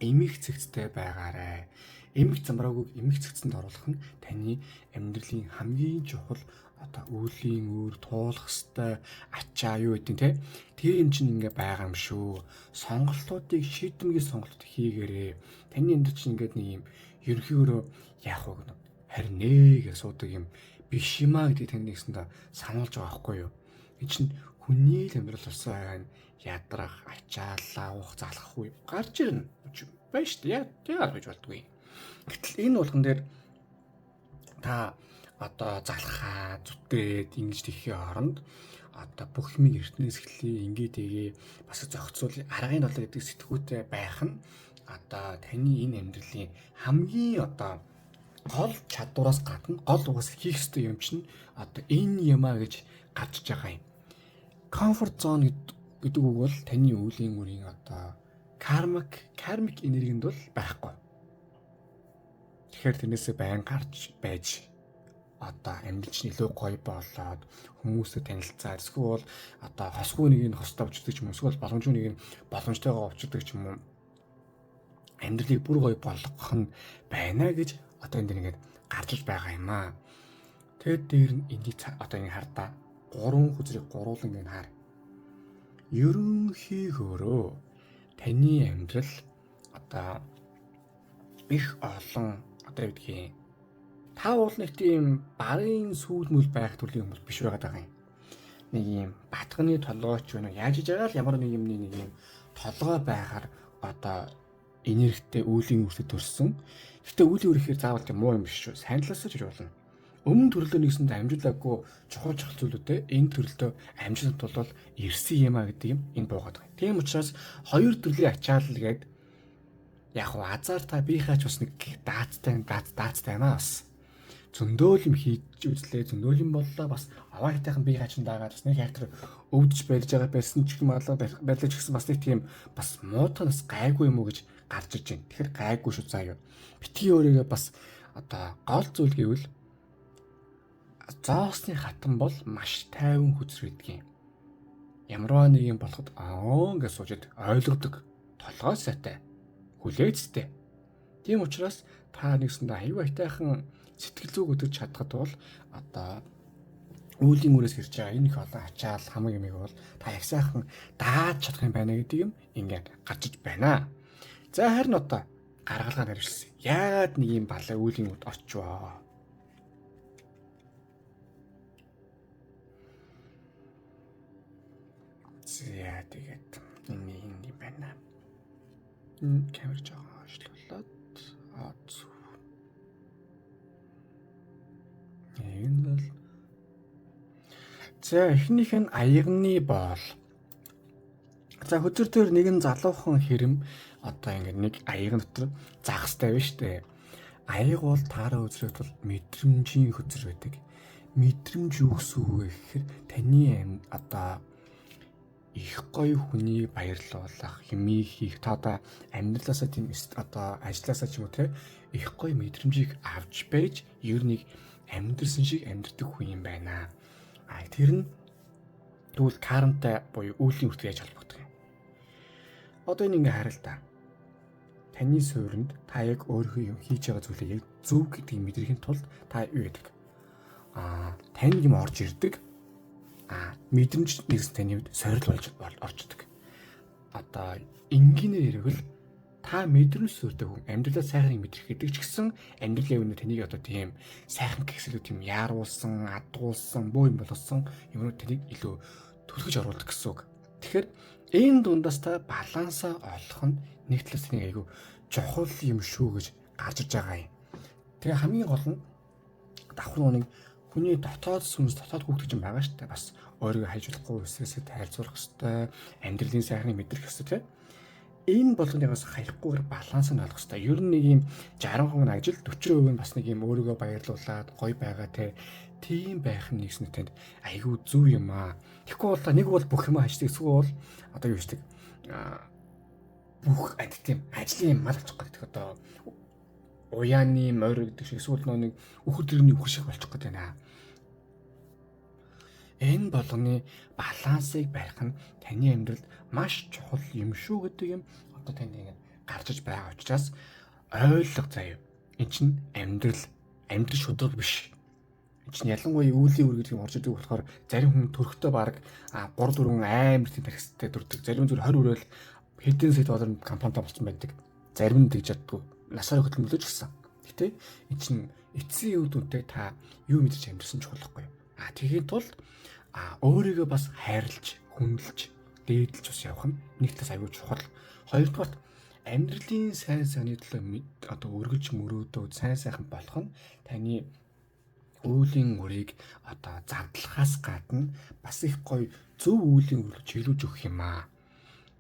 эмих цэгцтэй байгаарай. Эмх замраагүй эмх цэгцэнд оруулах нь таны амьдралын хамгийн чухал одоо өвлийн үр туулах хэвээр ачаа юу гэдэг те тэр юм чинь ингээ байгаа юм шүү. Сонголтуудыг шийдэмгийн сонголт хийгээрэй. Таны амьдрал чинь ингээд нэг юм ерөнхийдөө яах вэ гэнэ харин гэж суудаг юм биш юмаа гэдэг тань нэгсэндээ сануулж байгаа байхгүй юу. Энэ чинь хүний л амьдрал болсон байгаа нь ядрах, ачаалаа уух, залах үе гарч ирнэ. Байна шүү дээ. Яг гэж болдгүй. Гэтэл энэ болгон дээр та одоо залхаа, зүтрээд ингэж тэхийн оронд одоо бүх юм эртнээс эхлэе, ингээд тэгээ бас зохицуул аргын долоо гэдэг сэтгүүтэй байх нь одоо таны энэ амьдралын хамгийн одоо гол чадвараас гадна гол угаас хийх ёстой юм чинь одоо энэ юмаа гэж гарч байгаа юм. Comfort zone гэдэг үг бол таны өвлийн үрийн одоо кармик энергинд бол байхгүй. Тэгэхээр тэрнээсээ байн гарч байж одоо амьдрал чинь илүү гоё болоод хүмүүстэй танилцаад эсвэл одоо хосгүй нэг нь хостой авчдаг ч юм уу эсвэл боломжгүй нэг нь боломжтойгоо авчдаг ч юм уу амьдралыг бүр гоё болгох нь байна гэж одоо энэ дэр ингээд гарч иж байгаа юм аа. Тэгээд дээр нь энийг одоо ингэ хардаа гурван хүзрийг гуруулан ингэ хаар. Ерөнхийдөө таны амьдрал одоо их олон одоо юу гэдгийг та бол нэг тийм барын сүүл мүл байх төрлийн хүмүүс биш байгаа юм. Нэг юм батганы толгойч вэ яаж иж байгаа л ямар нэг юмны нэг юм толгой байхаар одоо энергитэй үүлийн үртэд төрсөн. Гэхдээ үүлийн үрэхээр заавал тийм муу юм биш шүү. Сайн талаас ч болно. Өмнө төрлөө нэгсэнд амжуулаагүй чухал зүйлүүдээ энэ төрлөө амжилт бол ирсэн юм а гэдэг юм энэ буугаад байгаа. Тийм учраас хоёр төрлийн ачаал гээд яг хуу азар та бихаач бас нэг даацтай юм аа бас. Зөндөөл юм хийж үзлээ, зөндөөл юм боллоо бас аваа хитайхан бихаач нь дагаад бас нэг хайртар өвдөж барьж байгаа байсан ч юм аа барьлаж гисэн бас нэг тийм бас муутанаас гайгүй юм уу гэж гарч иж байна. Тэгэхээр гайгүй шүү заяа. Битгий өөрийгөө бас одоо гол зүйл гэвэл зоосны хатан бол маш тайван хүзэр байдгийн. Ямарваа нэг юм болоход гэж суужид ойлгодог. Толгой сайтай. Хүлээцтэй. Тийм учраас та нэгсэндээ аюу айтайхан сэтгэл зүг өдөрч чадхад бол одоо үүлийн үрээс ирж байгаа энэ их олон ачаал хамаг юмыг бол та яг сайхан дааж чадах юм байна гэдэг юм ингээд гарч иж байна. За харин одоо гаргалгаа нарийсан. Яагаад нэг юм балаа үүлийн үд очвоо? За тэгээд энэ юм байна. Камер жоохон ажиллуулад аа. Энэ бол за эхнийх нь аягны боол. За хөдөр дээр нэгэн залуухан хэрэм одоо ингэ нэг аяг дотор загастай байна штэ. Аяг бол таараа үзрэхэд бол мэдрэмжийн хөзөр байдаг. Мэдрэмж юу гэсэн үг вэ гэхээр таны одоо их гоё хүний баярлуулах, хэмээх хийх та одоо амьдралаасаа тийм одоо ажилласаа ч юм уу те их гоё мэдрэмжийг авч байж ер нэг амьдрсан шиг амьдрдаг хүн юм байна. Тэр нь тэгвэл кармтай буюу үүлийн үртэй яаж холбогдох юм? Одоо энэ ингээ хараа л та. Таны суурьнд та яг өөрөө юм хийж байгаа зүйлээ яг зөв гэдгийг мэдрэхийн тулд та юу гэдэг? Тань юм орж ирдэг. Мэдрэмж нэгс таны үед сорил болж орчдөг. Одоо энгийнээр ярил та мэдрэмж суурьтай хүн амьдралаа сайхан мэдрэх гэдэг ч гэсэн амьдралын өмнө таныг одоо тийм сайхан гэхсэлүү тийм яаруулсан, адгуулсан, бөө юм болгосон юмнууд таныг илүү төлөж оруулдаг гэсэн үг. Тэгэхээр энэ дундаас та балансаа олох нь нэг талаас нэг айгүй чухал юм шүү гэж гарч иж байгаа юм. Тэгээ хамгийн гол нь давхар нэг хүний дотоод сүнс дотоод хүүхдэж юм байгаа шүү дээ. Бас өөрийгөө хайж болохгүй үсээсээ тайлзуулах хэрэгтэй, амьдралын сайхныг мэдрэх хэрэгтэй тийм. Энэ болгоныг бас хаяггүйгээр баланс нь олох хэрэгтэй. Ер нь нэг юм 60% ажил 40% нь бас нэг юм өөрийгөө баярлуулад гоё байгаа тийм байх нь нэгс нэтэнд айгүй зүв юм аа. Тэгэхгүй бол нэг бол бүх юм хайчдаг, эсвэл одоо юу хийдэг бүх тийм ажлын мал авчих гэдэг одоо уяаны морь гэдэг шиг эсвэл нэг үхэр дэрний үхэр шиг болчих гээд байна. Энэ болгоны балансыг барих нь таны амьдралд маш чухал юм шүү гэдэг юм одоо танд ингэ гарч иж байгаа учраас ойлгох заяа. Энд чинь амьдрал шудраг биш. Энд чинь ялангуяа үүлийн үр гэдэг юм орж идэг болохоор зарим хүн төрхтөө баг 3-4 амар тийм тархистай дүрдэг. Зарим зүгээр 20 өрөөл хэдэн сая долларын компанитай болсон байдаг. Зарим нь тэгж чаддгүй. Насаар хөдөлмөрлөж гисэн. Гэтэ эн чинь эцсийн үр дүнтэй та юу мэдэрч амьдрсан чухал байхгүй. Тэгэхэд тул өөрийгөө бас хайрлж, хүндэлж, дээдлж бас явах нь нэг талаас аюул чухал. Хоёрдугаар амьдралын сайн сайхны төлөө одоо өргөж мөрөөдөө сайн сайхан болох нь таны үүлийн үрийг одоо зардлахаас гадна бас их гоё зөв үүлийн үр чиглүүлж өгөх юм аа.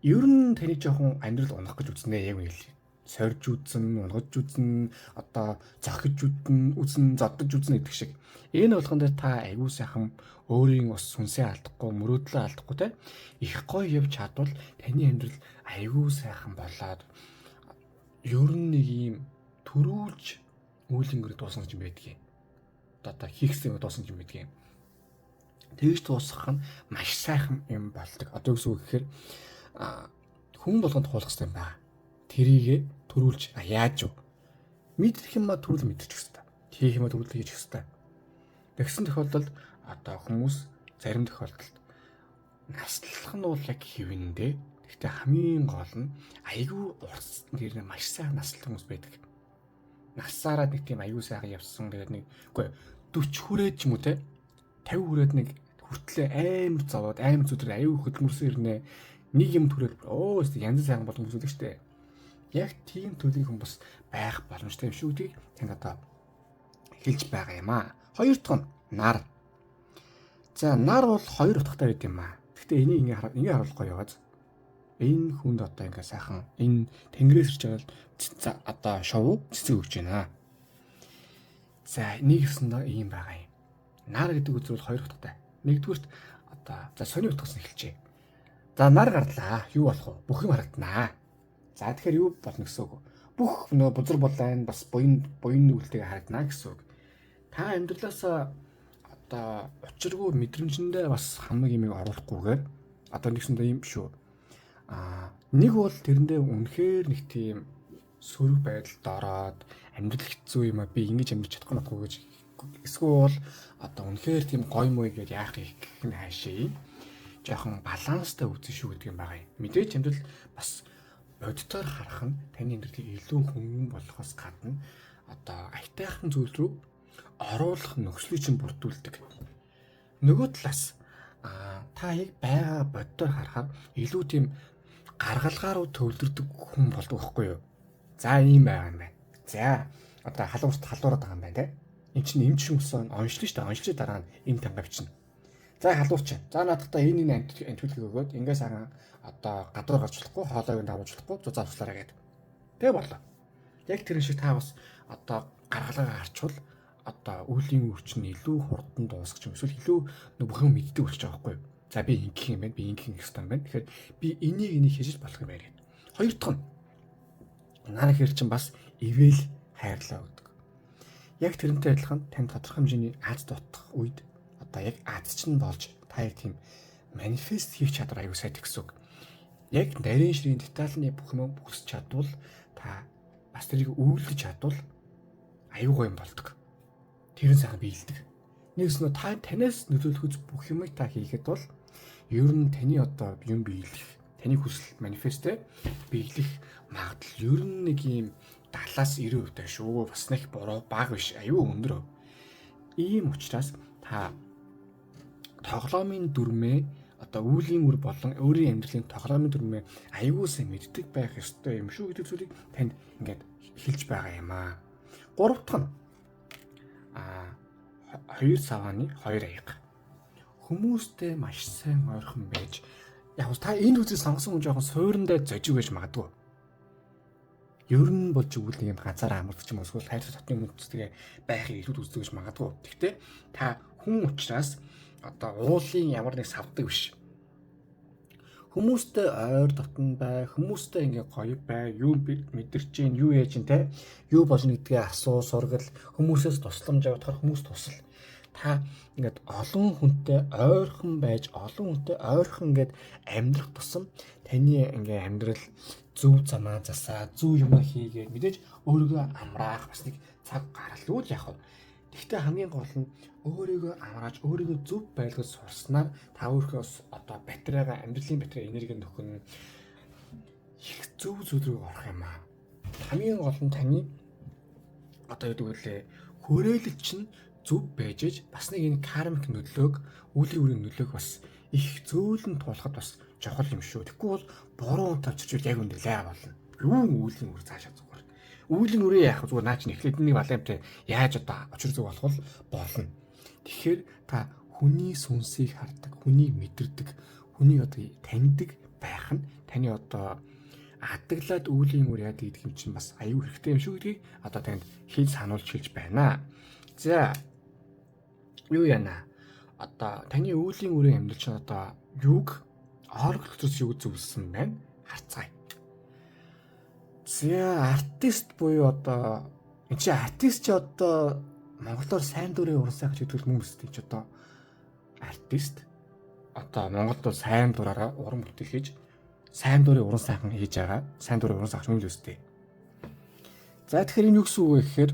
Ер нь таны жоохон амьдрал унах гэж үзнэ яг үйл. Сорж үзнэ, унгаж үзнэ, одоо зохиж үзнэ, зоддож үзнэ гэдэг шиг. Энэ болгон дээр та аюу сайхан өөрийн бас сүнсээ алдахгүй, мөрөөдлөө алдахгүй те их гоё явж чадвал таны амьдрал аюу сайхан болоод ер нь нэг юм төрүүлж үүлийн гэр дуусгаж юм байдгийг. одоо хийхсэн дуусан юм гэдгийг. Тэгж дуусгах нь маш сайхан юм болдог. Одоо юу гэхээр хүн болгонд туулах хэрэгтэй юм байна. Тэрийгэ төрүүлж яаж юу? Мэдэх юм ба төрүүл мэдчих хэрэгтэй. Хийх юм ба төрүүл хийж хэрэгтэй. Тэгсэн тохиолдолд одоо хүмүүс зарим тохиолдолд наслах нь бол яг хэвэндээ. Гэхдээ хамгийн гол нь айгүй урт нэр маш сайхан наслах хүмүүс байдаг. Насаараа нэг тийм айгүй сайхан явсан. Тэгээд нэг үгүй 40 хүрээд ч юм уу те 50 хүрээд нэг хүртлээ амар зовоод амар зүтрээ айгүй хөдөлмөрсөн ирнэ. Нэг юм түрээд янз сайхан болох хүмүүс үү штэ. Яг тийм төрлийн хүмүүс байх боломжтой юм шүү гэдгийг танд одоо хэлж байгаа юм аа. Хоёр дахь нь нар. За нар бол хоёр утгатай байд юм аа. Гэхдээ энийг ингээ харуулахгүй яваад энэ хүнд одоо ингээ сайхан энэ тэнгэрээс ирж байгаа одоо шоу цэцэг өгч байна. За нэг хэсэндээ ийм байгаа юм. Нар гэдэг үзэл бол хоёр утгатай. Нэгдүгürt одоо за сони утгаас нь эхэлчихье. За нар гарлаа. Юу болох вэ? Бүх юм харагданаа. За тэгэхээр юу болно гэсэн үг? Бүх нөө бузар булаан бас буян үйлдэлийг харагдана гэсэн үг. Та амьдралаас одоо учиргүй мэдрэмжэндээ бас хамаг юмыг оруулахгүйгээр одоо нэгсэндээ юм шүү. Нэг бол тэрэндээ үнэхээр нэг тийм сөрөг байдалд ороод амьдрал хэцүү юм би ингэж амьдарч чадахгүй гэж эсвэл одоо үнэхээр тийм гой мой гэдээ яах гэх нь хаашаа жоохон баланстай үзэн шүү гэдэг юм байгаа юм. Мэдээж амьдрал бас бодитоор харах нь таны амьдралыг илүү хөнгөн болохоос гадна одоо аятайхан зүйл рүү оруулах нөхцөлийг чинь бүрдүүлдэг. Нөгөө талаас та яг байгаа бодитоор харахаар илүү тийм гаргалгаа руу төвлөрдөг хүн болдог байхгүй юу? За ийм байгаа юм байна. За одоо халуурт халуураад байгаа юм байна те. Энд чинь эмч хүмүүс онцлоо шүү дээ. Онцлоо дараа нь эм танга бичнэ. За халуурч. За наадахта энэ антибиотик өгөөд ингээс хараа одоо гадуур гарч болохгүй, хоолойг нь давж болохгүй, зузаан авчлаарай гэдэг. Тэг болоо. Яг тэр шиг та бас одоо гаргалгаа гарчвал одоо үеийн өвчин илүү хурдан дуусгах юм. Эсвэл илүү бүх юм мэддэг болчих жоох байхгүй юу? За би ингэх юм байна, би ингэх юм хэвээр байна. Тэгэхээр би энийг хийж болох юм байна. Хоёр дахь нь нар хэр чин бас ивэл хайрлаа гэдэг. Яг тэрнтэй адилхан тань тодорхой хэмжээний аз дутах үед одоо яг аз чинь болж та яг тийм манифест хийх чадвар аюу сайд гэсэн үг. Яг нарийн ширийн детальны бүх юм бүсч чадвал та бас тэрийг өвлөж чадвал аюу юм болдог. Тэрэн сайхан биелдэг. Нэгс нөө танаас нөлөөлөхөж бүх юм та хийхэд бол ер нь таны одоо юм биелэх, таны хүсэл манифестээ биелэх магадлал ер нь нэг юм 70-90% таа шүү. Бас нэг буруу бага биш. Аюу өндөр. Ийм учраас та тоглоомын дүрмээ одоо үүлийн үр болон өөрийн амьдралын тоглоомын дүрмээ аюу сайн мэддэг байх ёстой юм шүү гэдэг зүйлийг танд ингээд хэлж байгаа юм аа. Гурав дахь нь хоёр савааны хоёр аяга. Хүмүүстэй маш сайн ойрхон байж яг та энэ үзийг сонгосон хүн жоохон суурандаа зожиг байж магадгүй. Ер нь болж өгвөл нэг юм ганцаараа амарч юм эсвэл хайр татны үндэстэйгээ байхыг илүү үздэг гэж магадгүй. Гэхдээ та хүн учраас одоо уулын ямар нэг савдаг биш. Хүмүүстэй ойр дотн бай, хүмүүстэй ингээ гоё бай, юу мэдэрч чинь, юу яаж чинь те, юу болно гэдгээ асуу, сургал, хүмүүсээс тусламж авах хүмүүс тусал. Та ингээд олон хүнтэй ойрхон байж, олон хүнтэй ойрхон ингээд амьдрах тусам таны ингээ амьдрал зөв замаа засаа, зөв юм хийгээ. Мэдээж өөрийгөө амраах бас нэг цаг гарал үл яг. Гэхдээ хамгийн гол нь өөрийгөө амрааж, өөрийгөө зөв байлгаж сурснаар та өөрөөс одоо батарейгаа, амьдралын батарей энерги нөхөн их зөв зүйл рүү орох юм аа. Хамгийн гол нь таны одоо юу гэдэг вэ? Хүрээлэл чинь зөв байж бас нэг энэ кармик нөлөөг, үлийн үрийн нөлөөг бас их зөөлөн туулахад бас чухал юм шүү. Тэгэхгүй бол буруу тавчирч яг үндэлээ болно. Юу үлийн үр цаашаа зүгээр. Үлийн үрээ яах зүгээр наач нэхлээд нэг баламтай яаж одоо очир зүг болох болно. Тэгэхээр та хүний сүнсийг хардаг, хүнийг мэдэрдэг, хүний одоо таньдаг байх нь таны одоо адаглаад үлийн үр яадаг гэдэг юм чинь бас аюу хэрэгтэй юм шүү гэдгийг одоо танд хийж сануулж хэлж байна. За юу яана? Одоо таны үлийн үрийн амьдрал чинь одоо юуг орглолцож юу зөвлөсөн байна? Харцгаая. За артист буюу одоо энэ чи артист чи одоо монголоор сайн дурын уран сайхан гэж хэлдэг хүмүүстэй ч одоо артист одоо Монголд бол сайн дураараа уран бүтээл хийж сайн дурын уран сайхан хийж байгаа. Сайн дурын уран сайхан хүмүүс үстэй. За тэгэхээр энэ юу гэсэн үг вэ гэхээр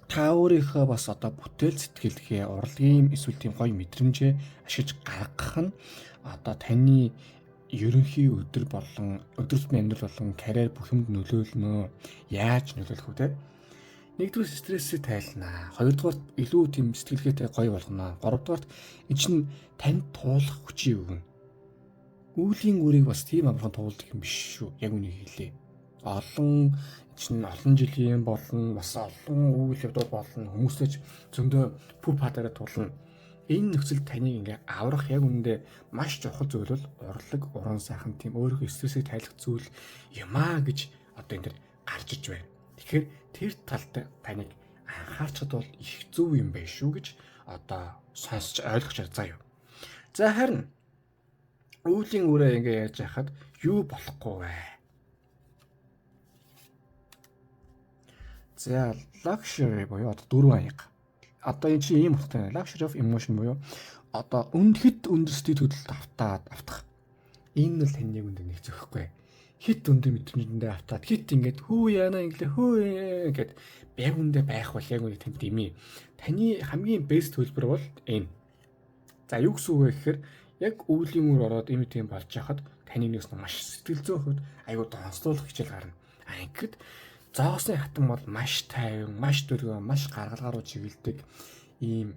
та өөрийнхөө бас одоо бүтээл сэтгэлгээ, урлагийн эсвэл тийм гоё мэдрэмжээ ашиглаж гаргах нь одоо таны ерөнхий өдөр болон өдөр тутмын амьдрал болон карьер бүх юмд нөлөөлнө. Яаж нөлөөлөх вэ те? Нэгдүгээр стрессээ тайлнаа. Хоёрдугаар илүү тийм сэтгэлгээтэй гоё болгоно. Гуравдугаар энэ чинь танд туулах хүчийг өгнө. Үүлийн үрийг бас тийм амархан туулдаг юм биш шүү. Яг үнийг хэлээ. Олон жилийн болон бас олон үйл явдал болон хүмүүстэй ч зөндөө пүп хатараа тулна. Энэ нөхцөл таныг ингээ аврах яг үүндээ маш чухал зүйл бол урлаг, уран сайхан тийм өөрийнхөө стрессийг тайлах зүйл юмаа гэж одоо энэ төр гарч иж байна. Тэгэхээр тэр талд таныг анхаарчод бол их зөв юм байна шүү гэж одоо сонсч ойлгож заа юу. За харин өвлийн үрээ ингээ яаж яхад юу болохгүй вэ? За luxury буюу одоо дөрвөн аяга. Одоо энэ чинь ийм утгатай байна. Luxury of emotion буюу одоо хэд өндөр сэтгэл хөдлөлт автах. Энэ нь л таны яг үнэндээ нэг зөхгүй. Хит өндөр мэдрэмжэндээ автаад хит ингээд хүү яана инглээ гэд яг үндэ байх бол яг үндэ тэнд димий. Таны хамгийн бэст төлбөр бол энэ. За юу гэсэн үг вэ гэхээр яг өвлийн үр ороод ийм тийм болж яхад таны нэгс маш сэтгэл зүйн хувьд аюу донцлуулах хичээл гарна. Ингээд зоосны хатан бол маш тайван, маш дөрвөн, маш гаргалгаар руу чиглэдэг ийм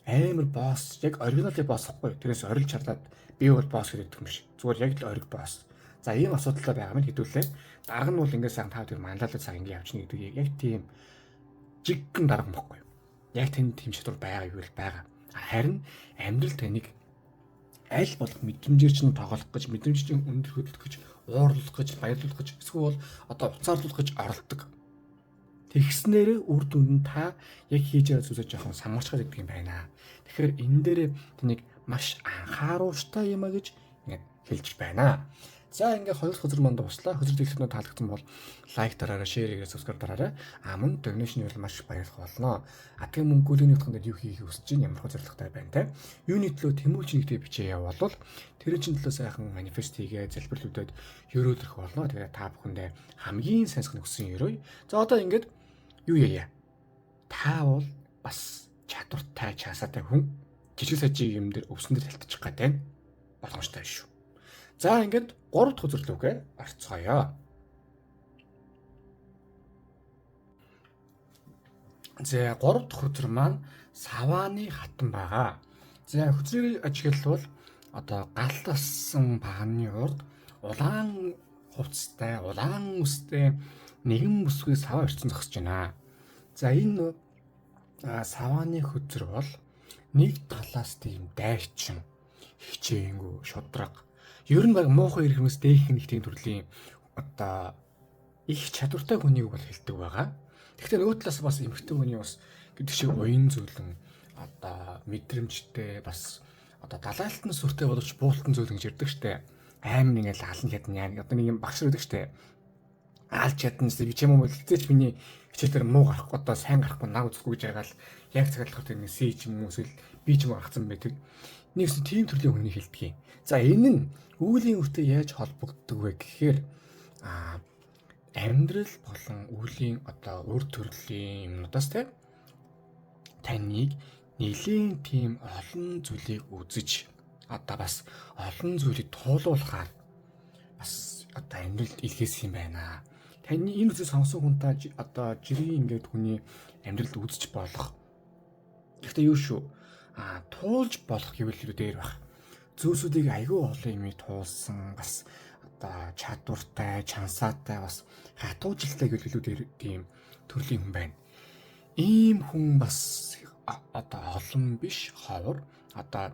амар босс, яг оригиналын босс хгүй. Тэрээс орилж чарлаад би бол босс гэдэг юм биш. Зүгээр яг л ориг босс. За ийм асуудалтай байгаа юм хэдүүлээ. Дарга нь бол ингээд сайн тав тэр мандалаа цаг ингээд явчихна гэдэг яг тийм жиггэн дарга байхгүй юу? Яг тэнд тийм чадвар байгаа юу л байгаа. Харин амьдрал таныг аль болох мэдрэмжээр чинь тоглох гэж, мэдрэмж чинь өндөр хөдлөх гэж, уурлах гэж, баярлуулах гэж, эсвэл одоо уцаарлуулах гэж оролдог. Тэгснээрээ үр дүнд нь та яг хийж байгаа зүйлээ жоохон самуучгаад гэдэг юм байна. Тэгэхээр энэ дээр таныг маш анхааруулжтай юм а гэж ингээд хэлж байна. За ингээд хоёр хөзөр манд дуслаа. Хөзөр дэлгэрэнүүд таалагдсан бол лайк дараарай, шеэр хийгээ, сабскрайб дараарай. Мөн донешны бол маш баярлах болно. Атгын мөнгөлийн утганд юу хийх хүсэж байна, ямар хөө зорилготой байна те. Юуны төлөө тэмүүлж нэгтэй бичээ явуулвал тэр чинь төлөө сайхан манифест хийгээ, залбирлуудад өрөөлөх болно. Тэгээд та бүхэндээ хамгийн сайнсгын өгсөн өрөөе. За одоо ингээд юу яая? Та бол бас чадвартай, часаатай хүн жижиг сажиг юм дээр өвсөн дээр талтчих гээд байна. Боломжтой шүү. За ингээд 3 дахь үзэрлүүгээ орцгоё. За 3 дахь үзэр маань савааны хатан байгаа. За хөзрийг ажиглавал одоо галтсан багны урд улаан хувцастай, улаан үстэй нэгэн бүсгүй сава ирсэн зогсож байна. За энэ савааны хөзөр бол нэг талаас тийм дайчин, хичээнгүй, шудраг. Ер нь баг муухай ирхэмс дээх нэг тийм төрлийн одоо их чадвартай хүнийг бол хэлдэг байгаа. Гэхдээ нөгөө талаас бас эмэгтэй хүний бас гэдэг шиг уян зөөлөн одоо мэдрэмжтэй бас одоо далайлтан сүртэй боловч буултан зөөлөн гэж ярьдаг штэ. Аймаг ингээл алан хядна яа. Одоо нэг юм багш байдаг штэ. Аалж чадна би ч юм уу хэлцээч миний хичээлээр муу гарахгүй одоо сайн гарахгүй наг үзэхгүй гэж ягаал яг цагаалах тэр нэг си ч юм уу эсвэл би ч юм уу гарцсан байдаг. Нэгс тийм төрлийн хүний хэлдэг юм. За энэ нь үүлийн үртэй яаж холбогддог вэ гэхээр амьдрал болон үүлийн одоо үр төрлийн юмнуудаас таныг нэлийн тийм олон зүйлийг үзэж одоо бас олон зүйлийг туулуулахаар бас одоо амьдралд илгээсэн юм байна. Таны энэ үсээ сонсон хүнтэй одоо жирийн ингээд хүний амьдралд үзэж болох. Гэхдээ юу шүү? Туулж болох гэвэл юу дээр баг. Зүйлсүүдийг айгүй олон юмыг туулсан бас одоо чадвартай, чансаатай бас хатуужилтай гэвэл тийм төрлийн хүн байна. Ийм хүн бас одоо олон биш ховор одоо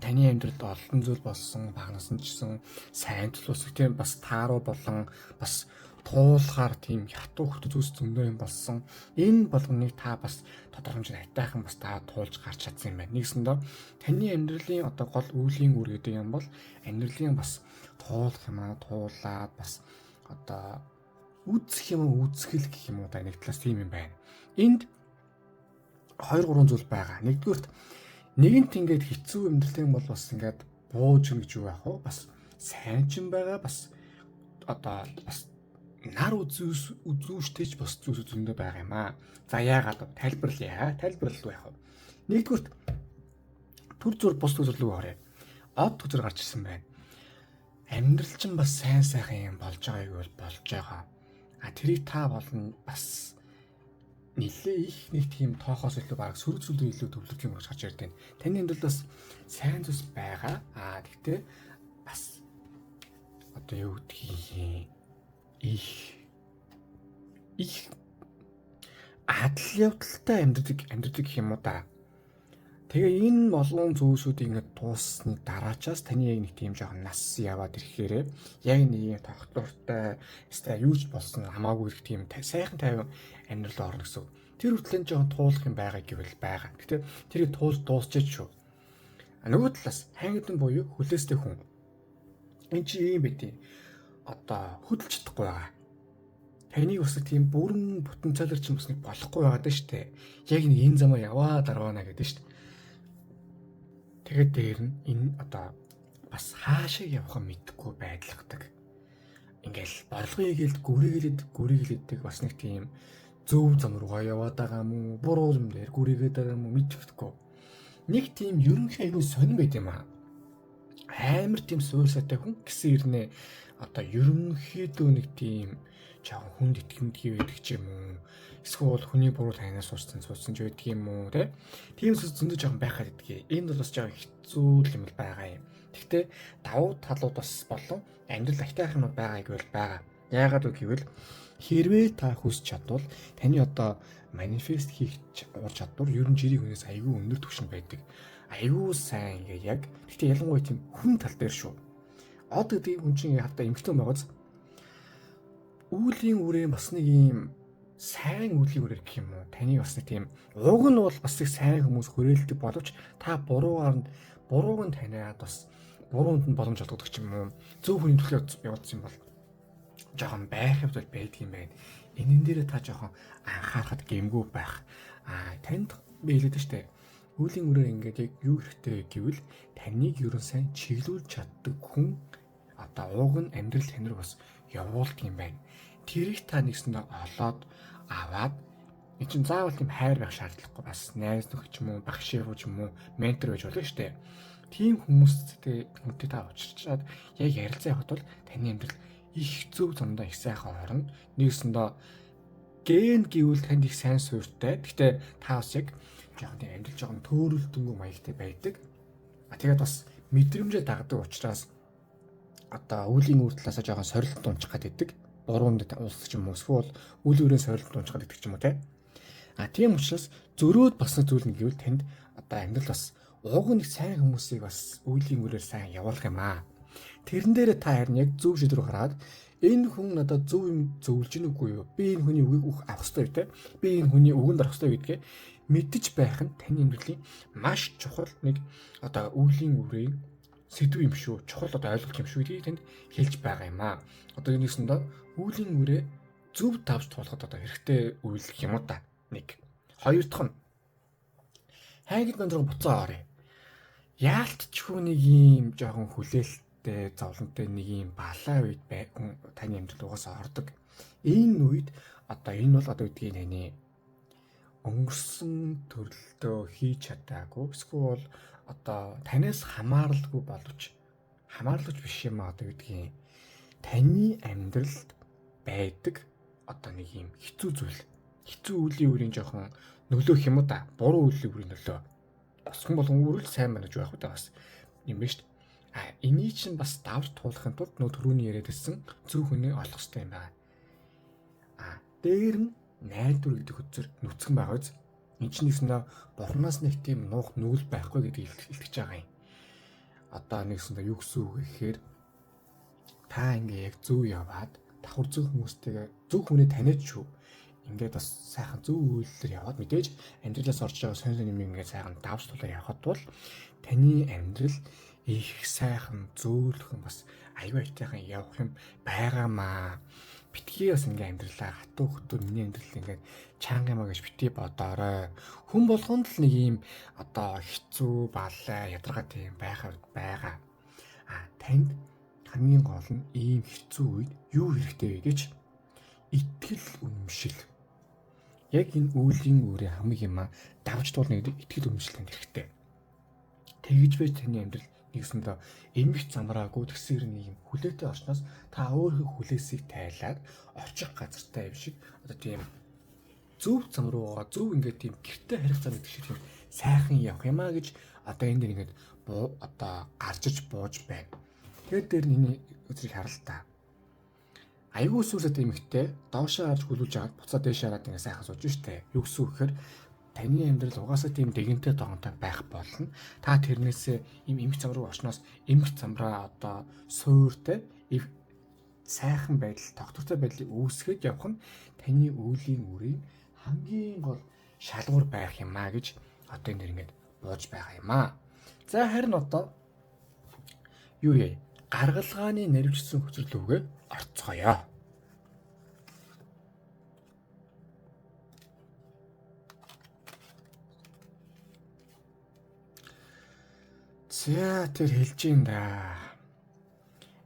таны амьдралд олон зүйл болсон, багнасан чсэн сайн төлөвлөсөх тийм бас тааруу болон бас туулахаар тийм хатуу хөтө зүйлс зөндөө юм болсон. Энэ болгоныг та бас тодорхой хэмжээнд хайтайхан бас та туулж гарч чадсан юм байна. Нэгсэндээ таны амьдралын одоо гол үүлийн үр гэдэг юм бол амьдралын бас туулах юм аа туулаад бас одоо үзэх юм уу, үзэхэл гэх юм уу да нэг талаас тийм юм байна. Энд 2 3 зүйл байгаа. Нэгдүгürt нэгэнт ингээд хэцүү амьдралтай бол бас ингээд бууж гэнэ гэж юу яах вэ? Бас сайн ч юм байгаа, бас одоо бас нар үзүүштэйч бас зүйлс зөндөө байгаа юм аа. За яагаад тайлбарлая? Тайлбарлал байх вэ? Нэгдүгürt төр зур бус төсөрлөг орё. Од төсөр гарч ирсэн байна. Амьдрал чинь бас сайн сайхан юм болж байгааг бол болж байгаа. Тэрийг та болно бас нэлээ их нэг тийм тоохоос илүү баг сөрөг сүлдөө илүү төвлөрөх юм гэж харж ярьдیں۔ Таны амьдралд бас сайн зүйлс байгаа. Гэхдээ бас одоо юу гэдгийг их адал явдалтай амьдрдаг гэх юм уу да. Тэгээ энэ болгон зүйлсүүдийг ингээд дууссаны дараачаас таны яг нэг тийм жоохон нас яваад ирэхээр яг нэг юм тогтвортой эсвэл юу ч болсон хамаагүй их тийм сайхан тайван амьдрал орно гэсэн. Тэр хүртэл жоохон туулах юм байгаа гэвэл байгаа. Гэтэ тэрийг туулж дуусчаач шүү. Нөгөө талаас хайнгдан буюу хүлээстэй хүн. Энд чи юм бэдий. Одоо хөдөлж чадахгүй байгаа. Таныг бас тийм бүрэн потенциалэр чинь бас нэг болохгүй байгаа даа штэ. Яг нэг энэ замаа яваа дарвана гэдэг штэ. Тэгээд дээр нь энэ одоо бас хаашаа явах нь мэдэхгүй байдалгадаг. Ингээл борлогын хийлд гүрийгэлэдэг бас нэг тийм зөв зам руугаа яваад байгаа юм уу? Буруу юм дээр гүрийгээд байгаа юм уу? Мэдчихдэггүй. Нэг тийм ерөнхий аюул сонирн байт юм аа. Амар тийм суурьсаатай хүн гэсэн ирнэ. Одоо ерөнхийдөө нэг тийм жоохон хүнд итгэмдгий байдаг ч юм уу? Эсвэл хүний буруу танаас суудсан ч байдаг юм уу, тэ? Тийм зөндөө жоохон байхад идэгий. Энэ бол бас жоохон хэцүү юм байгаа юм. Гэхдээ давуу талууд бас болон амьдрал ахтайх юмуд байгаа гэвэл байгаа. Яагаад вэ гэвэл хэрвээ та хүсч чадвал таны одоо манифест хийх ур чадвар ер нь жирийн хүнээс айгүй өндөр түвшинд байдаг. Айгүй сайн ингээ яг. Гэхдээ ялангуяа тийм хүн тал дээр шүү. Одоо тийм хүн чинь хавтаа эмхтэн байгааз үүлийн үрээ бас нэг юм сайн үлийн үрээр гэх юм уу? Таны бас нэг тийм уг нь бол бас их сайн хүмүүс хүрээлдэг боловч та бурууг нь таниад бас буруунд нь боломж олгодог ч юм уу? Зөв хүний төлөө явуулсан юм бол жоохон байх хэвдэл байдаг юм байна. Энэн дээрээ та жоохон анхаарахад гэмгүй байх. Танд би хэлээд штэ. Үлийн үрээр ингээд яг юу хэрэгтэй гэвэл таныг ерөн сайн чиглүүлж чаддаг хүн одоо уг нь амьдрал танир бас явуулдаг юм байна. Тэрийг та нэгсэндээ олоод аваад энэ чинь заавал тийм хайр байх шаардлагагүй бас найз нөхөд ч юм уу багш шүү ч юм уу ментор байж болно шүү дээ. Тийм хүмүүстэй та уулзчаад яг ярилцаа явахад бол таны амьдрал их зөв замдаа их сайхан орно. Нэгсэндээ ген гэвэл танд их сайн суурьтай. Гэхдээ та бас яг жоохон тийм амьдрал жоохон төөрөлдөнгөө маягтай байдаг. Тэгээд бас мэдрэмжээ дагдаг учраас одоо үлийн үр талаасаа жоохон сорилт унчих гэдэг. Буруунд уулсч юм уу эсвэл үл үрээ сорилт унчих гэдэг ч юм уу те. Тийм учраас зөрөөд басна зүйл нь гэвэл танд одоо амьдрал бас уг нэг сайн хүмүүсийг бас үлийн үрээр сайн явуулах юм аа. Тэрэн дээрээ та харин яг зөв шийдвэр гаргаад энэ хүн надад зөв юм зөвлөж гин үгүй юу? Би энэ хүний үгийг авах хэрэгтэй те. Би энэ хүний үгэнд орох хэрэгтэй гэдгээ мэдэж байх нь таны амьдралын маш чухал нэг одоо үлийн үрийн сэдв юм шүү. Чухал одоо ойлголт юм шүү гэдгийг танд хэлж байгаа юм аа. Одоо энэсэндээ үлийн үрээ зөв тавж туулахад одоо хэрэгтэй үйл юм уу та. Нэг. Хоёр дахь нь хайгд мандруу буцаа орё. Яалтчгүй нэг юм жоохон хүлээлттэй, зовлонтой нэг юм балаа үед таны амьдрал угаасаа ордог. Энэ үед одоо энэ бол одоо үдгийн таны өнгөрсөн төрөлтөө хийж чадаагүй. Эсвэл одоо танаас хамааралгүй боловч биш юм одоо үдгийн таны амьдралд байдаг одоо нэг юм хэцүү зүйл. Хэцүү үеийн үрийн жоохон нөлөөх юм уу да. Буруу үеийн үрийн нөлөө. Бас хүн болгон үрэл сайн байна гэж байх удаа бас юм байна шүү дээ. Энийг чинь бас давж туулахын тулд нөө түрүүний яриад ирсэн зөв хүнийг олох хэрэгтэй юм байна. Дээр нь найдвар гэдэг хөтөр нүцгэн байгаа биз. Энд чинь нэгсэндээ бурхнаас нэг тийм нуух нүгэл байхгүй гэдгийг илтгэж байгаа юм. Одоо нэгсэндээ юу гэсэн үг гэхээр та ингээ яг зөв яваад давхар зөв хүмүүстэйгээ зөв хүнээ таниад шүү. Ингээд бас сайхан зөв үйлдэл яваад мэдээж амьдралаас орж байгаа сонь юм ингээд сайхан давж тулаар явхад бол таны амьдрал их сайхан зөөлхөн бас аюу айтайхан явах юм байгаамаа. битгий бас ингээ амьдралаа хатуу хөтөө миний амьдрал ингээ чанга юмаа гэж битгий бодоорой. Хүн болгонд л нэг юм одоо хэцүү балаа ядаргаа тийм байгаа. Танд хамгийн гол нь ийм хэцүү үед юу хэрэгтэй вэ гэж итгэл үнэмшил. Яг энэ үүлийн үрээ хамгийн юм давж туулна гэдэг итгэл үнэмшил танд хэрэгтэй. Тэгж байж таны амьдрал нэгсэндээ эмгэгч замраагүй тэгсээр нэг юм хүлээтэй орчноос та өөрийнхөө хүлээсийг тайлаад очих газартай юм шиг одоо тийм зөв зам руугаа зөв ингээд тийм гэрте харилцаа гэдэг шиг тийм сайхан явах юмаа гэж одоо энэ дэр ингээд одоо гарч иж бууж байна. Тэгээд дээр миний үзрийг харалтаа. Айгуу сүлээд эмгэгтэй доошоо харж хүлүүлж аваад буцаа дээш хараад ингээд сайхан сууж штэ. Юу гэсэн үг гэхээр таны амьдрал угаасаа тийм дэгэнтэй доонтой байх болно. Та тэрнээсээ им эмх зам руу очноос эмх замраа одоо суурьтай сайхан байдал, тогтвортой байдлыг үүсгэж явах нь таны үеийн үрийн хамгийн гол шалгуур байх юмаа гэж одоо энэ ингээд бууж байгаа юмаа. За харин одоо юу яа? Гаргалгааны наривчсан хөцөрлөвгөө орцгоё. За тэр хэлж юм да.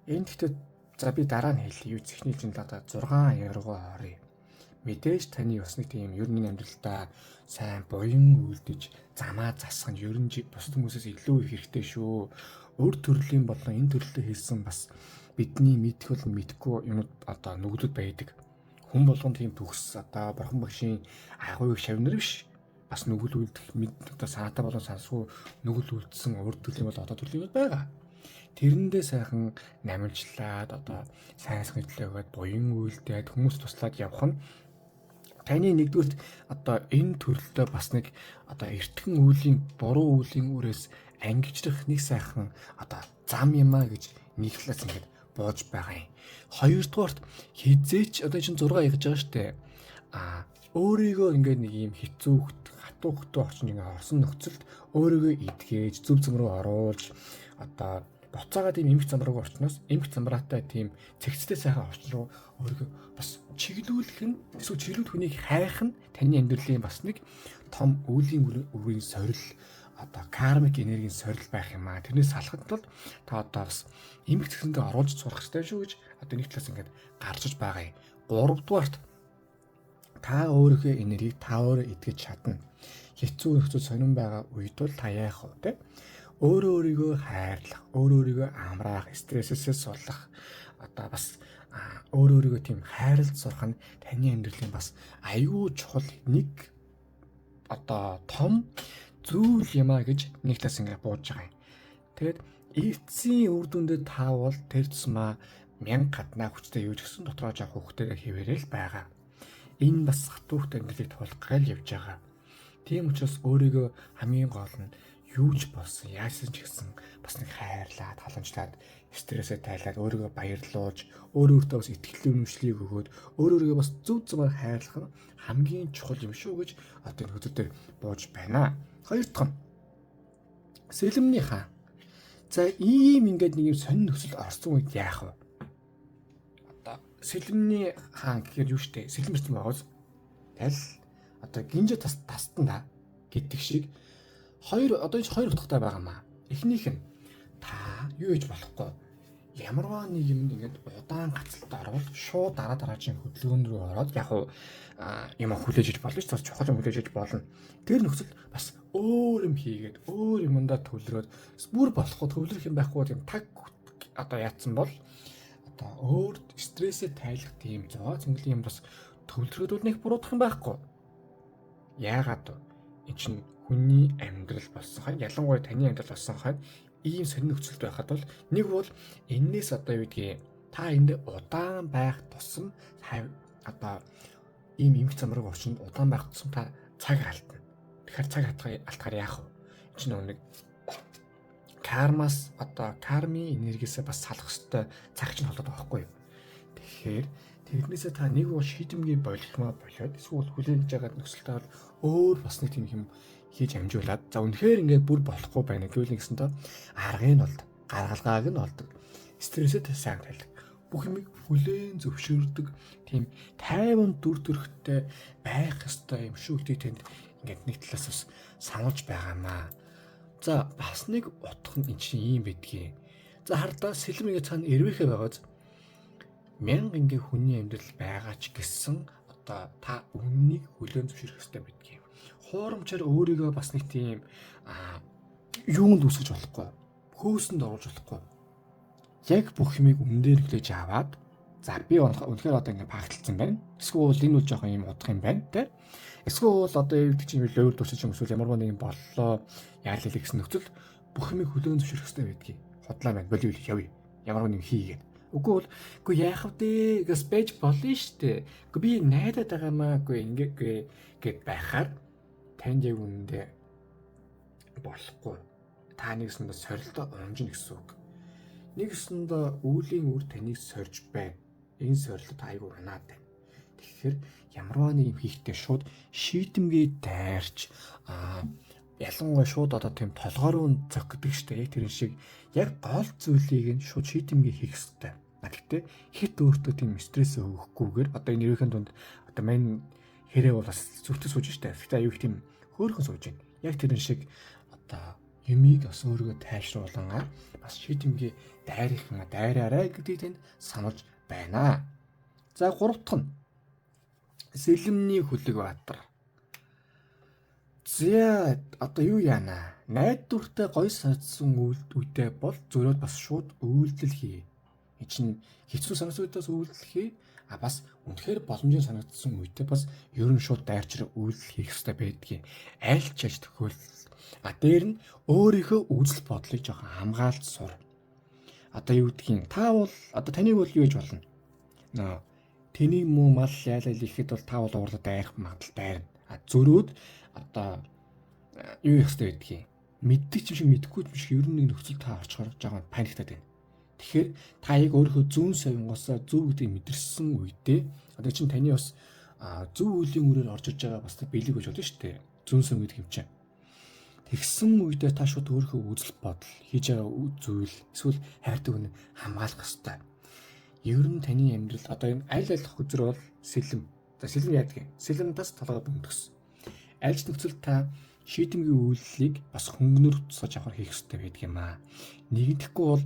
Энд гэхдээ за би дараа нь хэлье. Юу зэхний чинь одоо 6 яргуу орё. Мэдээж таны бас нэг тийм ер нь амьдралдаа сайн буян үлдэж замаа засах нь ер нь бусад хүмүүсээс илүү их хэрэгтэй шүү. Өөр төрлийн болон энэ төрлөө хэлсэн бас бидний мэдэх бол мэдхгүй юмуд одоо нүглүүд байдаг. Хүн болгон тийм төгс одоо бурхан багшийн агууг шавнар биш. Бас нүгэл үлдэх одоо санаатай болон сансгүй нүгэл үлдсэн өөр төрлийн бол одоо төрлийн байгаа. Тэрэндээ сайхан намжилаад одоо сайн төлөөгөөд буян үйлдээд хүмүүс туслаад явах нь таны нэгдүгürt одоо энэ төрлөө бас нэг одоо эртхэн үеийн буруу үеийн үрээс ангижрах нэг сайхан одоо зам юмаа гэж нийтлээс ингээд бууж байгаа юм. Хоёрдугаарт хизээч одоо чинь 6 ягж байгаа штэ. Өөрийгөө ингээд нэг юм хэцүү хатуу хөтөө орчин ингээд орсон нөхцөлд өөрийгөө идгээж зөв зам руу оруулж одоо буцаагаад тийм эмх зам руу орчноос эмх замраатай тийм цэгцтэй сайхан орчин руу өөрийгөө бас чиглүүлэх нь эсвэл чиглүүлэх хүнийг хайх нь таны амьдралын бас нэг том үеийн үрийн сорил одоо кармик энергийн сорил байх юм аа. Тэрнээс салахад бол та одоо бас эмх зэхэндээ оруулж сурах хэрэгтэй шүү гэж одоо нэг талаас ингээд гарч иж байгаа юм. Гуравдугаарт та өөрийнхөө энергийг та өөрөө эдгэж чадна. Хэцүү нөхцөл сонирн байгаа үед бол та яах вэ те? Өөрийгөө хайрлах, өөрийгөө амраах, стрессээс сулах одоо бас өөрийгөө тийм хайрлж сурах нь таны амьдралын бас аюул чухал нэг одоо том зүйл юмаа гэж нэг талаас ингээд бууж байгаа юм. Тэгээд эцсийн үр дүндээ таавал тэр тусмаа 1000 гаднаа хүчтэй юу ч гэсэн дотроо жаа хүүхдтэйгээ хэвээрэл байгаа. Энэ бас хатуухт амьдралыг туулах гал явж байгаа. Тийм учраас өөрийгөө хамгийн гол нь юу ч болсон яасан ч гэсэн бас нэг хайрлаад халамжлаад стрессээ тайлаад өөрийгөө баярлуулж өөрөөдөө бас итгэл үнэмшлийг өгөөд өөрийгөө бас зөв зөвөр хайрлах нь хамгийн чухал юм шүү гэж одоо энэ хөтөл дээр бууж байна. Хоёр дахь нь сэлэмний хаан. За ийм ингээд нэг юм сонин нөхцөлд орсон үед яах вэ? Одоо сэлэмний хаан гэхээр юу штэ? Сэлэм ирсэн байгаас тал одоо гинжи тастанда гэдэг шиг хоёр утгатай байгаа маа. Эхнийх нь та юу хийж болохгүй. Ямарваа нэг юм ингээд удаан гацалт орвол шууд дараагийн хөдөлгөөн рүү ороод яг юм хүлээж иж болно ч бас чухал юм хүлээж иж болно. Тэр нөхцөл бас өөр юм хийгээд өөр юмдаа төвлөрөөд бүр болохгүй төвлөрөх юм байхгүй тийм таг одоо яатсан бол одоо өөр стрессээ тайлах тийм зоо зингэлийн юм бас төвлөрөөд бол нэг буруудах юм байхгүй. Яагаад вэ? Энэ чинь хүний амьдрал болсон хань ялангуяа таны амьдрал болсон хань ийм сонир нөхцөлд байхад бол нэг бол энээс одоо юу гэдгийг та энд удаан байх тусам одоо ийм эмх замраг орчинд удаан байх тусам та цаг алдна. Тэгэхээр цаг алдахаар яах вэ? Энэ чинь нэг кармас одоо карми энергиэсээ бас салах ёстой цаг чинь болоод байгаа байхгүй юу? Тэгэхээр тэрнээсээ та нэг бол шийдэмгий болгохмаа болоод эсвэл хүлээж байгаа нөхцөлтэй бол өөр бас нэг тийм юм хийж амжуулаад за үнэхээр ингээд бүр болохгүй байна гэвэл нэгсэн тоо аргыг нь болд гаргалгааг нь болдог стрессээ сайн тайлдаг бүх юмыг хүлээн зөвшөөрдөг тийм тайван дүр төрхтэй байх ёстой юм шүү гэдэг тэнд ингээд нэг талаас бас сануулж байгаамаа. За бас нэг утга нь энэ чинь юм байдгийг. За хардаа сэлмигээ цаана эрвэхэ байгааз 1000 ингээ хүний амьдрал байгаа ч гэсэн одоо та үннийг хүлээн зөвшөөрөх ёстой байдгийг. Хуурамчаар өөрийгөө бас нэг тийм юунд үсгэж болохгүй. Хөөсөнд оруулж болохгүй. Яг бүх юмыг үнээр хүлээж аваад за би үнэхээр одоо ингээ багталсан байна. Эсвэл энэ үл жоохон юм удах юм байна те. Эсвэл одоо евдэг чинь лойр дурсаж юм эсвэл ямар нэг юм боллоо яалал гэсэн нөхцөл бүх юмыг хүлээн зөвшөөрөх хэрэгтэй байдгийг. Хотлаа байна. Болиул явъя. Ямар нэг хийгээд. Үгүй яах вэ гэж байж болно штэ. Үгүй би найдаад байгаамаа. Үгүй ингээ гэд байхаар танд яг үнэндээ болохгүй. Та нэгсэндээ сорилтоо унжина гэсэн үг. Нэгсэндээ үүлийн үр таныг сорж байна. Энэ сорилт айгүй унаад байна. Тэгэхээр ямарваа нэг юм хийхдээ шууд шийдэмгээ дайрч ялангуяа шууд одоо тийм толгойроо зөгдөг штэ. Яг тэр шиг яг гол зүйлийг нь шууд шийдэмгээ хийх хэрэгтэй. Гэхдээ хит өөртөө тийм стресс өгөхгүйгээр одоо энэ нэрийн дунд одоо мань хэрэг бол бас зүгтээ сууж штэ. Гэхдээ аюу их тийм хөөрхөн сууж байна. Яг тэр шиг одоо юмыг бас өөрийгөө тайвшруулангаа бас шийдэмгээ дайраарай гэдгийг тэнд сануулж байна. За гурав дахь нь сэлэмний хүлэг баатар. За одоо юу яана? Найдвартай гой садсан үедээ бол зөрөөд бас шууд үйлдэл хий. Энэ чинь хэцүү санагдсуудаас үйлдэл хий. Бас үнэхээр боломжтой санагдсан үедээ бас ерөн шууд дайрчраа үйлдэл хийх хэрэгтэй байдгийг. Аль ч аль тохиолдолд дээр нь өөрийнхөө үзэл бодлыг жоохон хамгаалж сур. Одоо юу гэдгийг та бол одоо таныг бол юу гэж болно? Тэнийг муу мал яалал ихэд бол та бол уурлаад дайрах магадлал дайрна. Зөрөөд одоо юу их хэрэгтэй гэдгийг мэддэг ч юм шиг мэдэхгүй ч юм шиг ер нь нэг нөхцөл та орчхоор жоохон паниктаад байна. Тэгэхээр та яг өөрийнхөө зүүн совингоосоо зөв гэдгийг мэдэрсэн үедээ одоо чинь таны бас зөв үеийн үрээр орж иж байгаа бас бэлэг гэж болно шүү дээ. Зүүн совь гэдэг юм чинь. Тэгсэн үедээ та шууд өөрийнхөө үзэл бодол хийж байгаа зүйл эсвэл хайртай хүн хамгаалах хэрэгтэй. Ер нь таны амьдрал одоо энэ аль хөзөр бол сэлэм. За сэлэм яадаг юм? Сэлэмдээс толгой бөндгсөн. Аль ч нөхцөл та шийдэмгийн үйлдэлийг бас хөнгөнөр тусгаж авах хийх хэрэгтэй байдаг юм аа. Нэгдэхгүй бол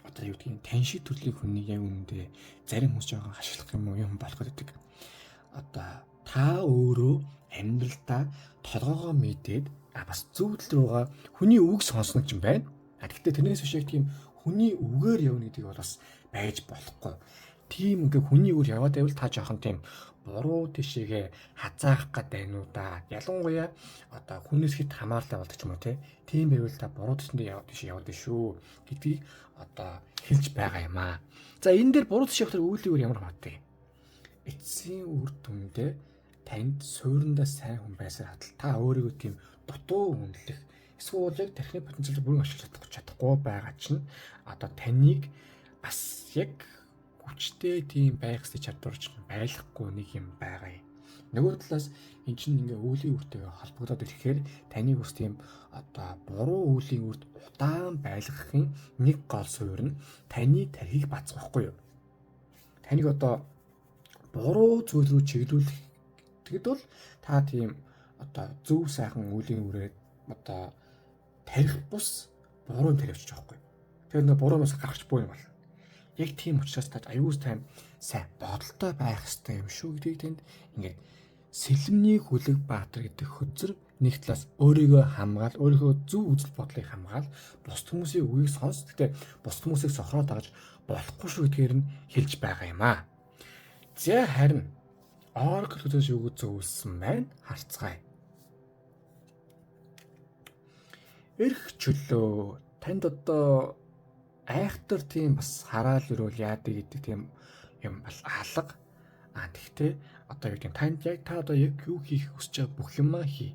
одоо юу гэдгийг тань шиг төрлийн хүнийг яг үүндээ зарим хүмүүс жоохон хашлах юм болох гэдэг. Одоо та өөрөө амьдралдаа толгоогоо мэдээд бас зөвдөл рүүгээ хүний үг сонсно ч юм байна. Гэхдээ тэрнээс биш яг тийм хүний үгээр явна гэдэг бол бас байж болохгүй. Тийм ингээ хүний үгээр яваад байвал та жоохон тийм буруу тишээгээ хазаах гээд байна уу да. Ялангуяа одоо хүнээс хэд хамааралтай болдог ч юм уу тийм байвал та буруу тишэнд яваад шүү гэдгийг одоо хэлж байгаа юм аа. За энэ дээр буруу тишээ явахаар үйлдэлээр ямар хаадаг? Эцсийн үр дүндээ танд суурьндаа сайн хүн байсаар хатал та өөрийгөө тийм дутуу үнэлэх эсвэл яг тархины потенциалыг бүрэн ашиглах чадахгүй байгаа чинь одоо таныг бас яг хүчтэй тийм байх хэсэг чадварч байлгахгүй нэг юм байгаа юм. Нөгөө талаас эн чинь ингээ үеийн үртэйгээ холбогдоод ирэхээр таныг бас тийм одоо буруу үеийн үрд удаан байлгахын нэг гол суурь нь таны тархийг бацгаахгүй юу? Таныг одоо буруу зүйл рүү чиглүүлэх тэгэд бол та тийм одоо зөв сайхан үеийн үрээ одоо тарих бус буруу таривч байгаа байхгүй. Тэгэхээр нөө бурууноос гарахч буй юм байна. Яг тийм учраас та аюул сайн бодолтой байх хэрэгтэй юм шүү гэдгийг тэнд ингээд сэлэмний хүлэг баатар гэдэг хөзөр нэг талаас өөрийгөө хамгаал, өөрийнхөө зөв үзэл бодлыг хамгаал, бус хүмүүсийн үгийг сонс. Гэтэ бус хүмүүсийг сохроо дагаж болохгүй шүү гэдгээр нь хэлж байгаа юм аа. За харин Oracle хөзөөс юу гэж зөвлөсөн байна? Харцгаая. Эрх чөлөө танд одоо айхтар тийм бас хараал өрөөл яадаг гэдэг тийм юм бол алга. Тэгтээ одоо юу гэдэг танд яг та одоо яг юу хийх хүсэж байгаа бүх юмаа хий.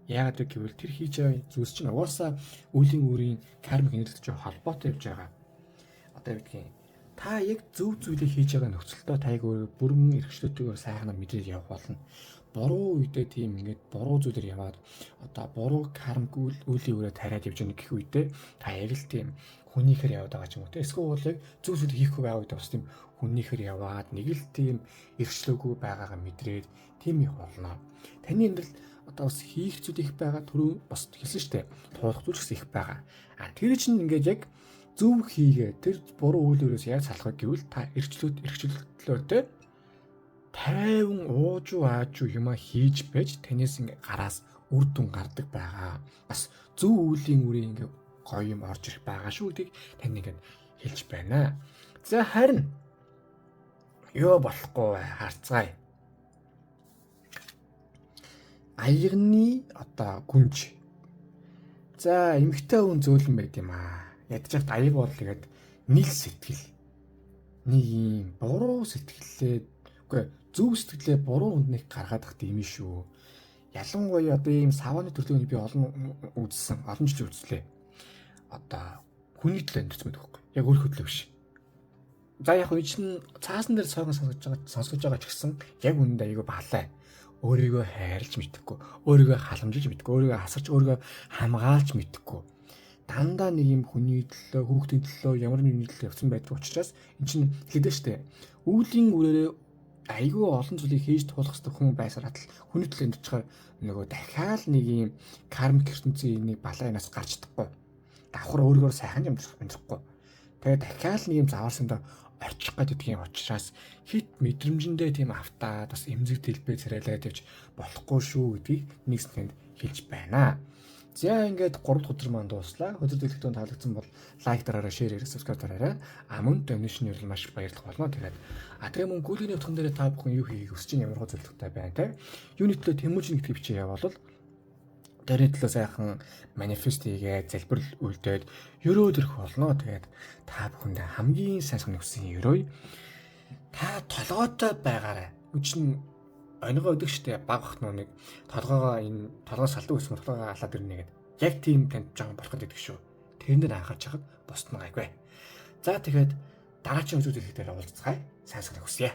Яагаад гэвэл тэр хийж байгаа зүйлс чинь угаасаа үеийн үрийн кармик энергитэй холбоотой явж байгаа. Одоо юу гэдгийг та яг зөв зүйлийг хийж байгаа нөхцөлдөө тайг бүрэн эрхчлөлтөөр сайхан мэдрээд явах болно. буруу үедээ тийм ингээд буруу зүйлэр яваад одоо буруу карм үлийн өрөө тариад явж байгаа гэх үедээ та яг л тийм хүнийхэр яваад байгаа ч юм уу те. Эсвэл яг зөв зүйл хийхгүй байгаа үед бас тийм хүнийхэр яваад нэг л тийм эрхчлөөгүй байгаагаа мэдрээд тийм их болно. Таны амьдрал одоо бас хийх зүйл их байгаа, түрүү бас хэлсэн шүү дээ. Туулах зүйл их байгаа. Тэр чинь ингээд яг зөв хийгээ тэр буруу үйл өрөөс яаж салах вэ гэвэл та эрхчлөлтөөр те 50 уужуу аажуу юма хийж байж танаас ингээ гараас үр дүн гардаг байгаа. Бас зөв үеийн үрийн ингээ гоё юм орж ирэх байгаа шүү гэдгийг тань ингээд хэлж байна. За харин юу болохгүй харцгаая. Аягны одоо гүнж. За эмгтэй хүн зөөлөн байд юм аа. Ядчихт аяг бол тэгээд нийл сэтгэл. Нэг юм буруу сэтгэлээ үгүй зөв сэтгэлээ буруу хүнднийг гаргаад тахт юм шүү. Ялангуяа одоо ийм савааны төрлөөний би олон үзсэн, олон жил үзлээ. Одоо хүний төлөө амьдсан байдаг байхгүй. Яг өөрийнхөө төлөө биш. За яг энэ чинь цаасан дээр сонсгож байгаа ч гэсэн яг үнэндээ айгүй балай. Өөрийгөө хайрлж мэдхгүй, өөрийгөө халамжилж мэдхгүй, өөрийгөө асарч өөрийгөө хамгаалж мэдхгүй. Дандаа нэг юм хүний төлөө, хүүхдийн төлөө ямар нэгний төлөө явсан байдаг учраас эн чинь хэлдэг штэ. Үүлийн үрээрээ айгүй олон зүйлийг хийж туулах хэрэгтэй хүн байсаар хатал хүний төлөө амьдчихаар нөгөө дахиад нэг юм кармик ертөнцийн нэг балаанаас гарч чадахгүй. Давхар өөрийгөө сайхан амьдрахгүй. Тэгээ дахиад нэг юм заваарсандаа очих гэдэг юм учраас хит мэдрэмжэндээ тийм автаад бас эмзэг дэлбээ царайлаад явж болохгүй шүү гэдгийг нэгсэнд хэлж байна. За ингээд 3 дахь өдөр маань дууслаа. Өдөр дэлгэдүүн таалагдсан бол лайк дараарай, шеэр хийрэй, сабскрайб дараарай. Мөн донешн ирэл маш баярлах болно. Тэгээд тэгээ мөн гүйлгийн утган дээр та бүхэн юу хийхийг хүсэж байна, ямар зөвлөгтэй байна те. Юуны төлөө тэмүүжин гэдэг бичээ явуулвал тэрний төлөө сайхан манифест хийгээд залбирал үлдээд өрөөд ирэх болно. Тэгээд та бүхэндээ хамгийн сайхан хүссэн өрөө та толгойтой байгаарай. Үчин онигоо өгдөг штэ баг бах нүг толгоогоо энэ толгой салдаг гэсэн толгоогоо алаад ирнэ гэдэг. Яг тийм танд жан болоход гэдэг шүү. Тэрнээр анхаарч хахад босдно гайгүй. За тэгэхээр дараагийн үзүүлэлт дээр уулзцгаая. Сайн санаа хүсье.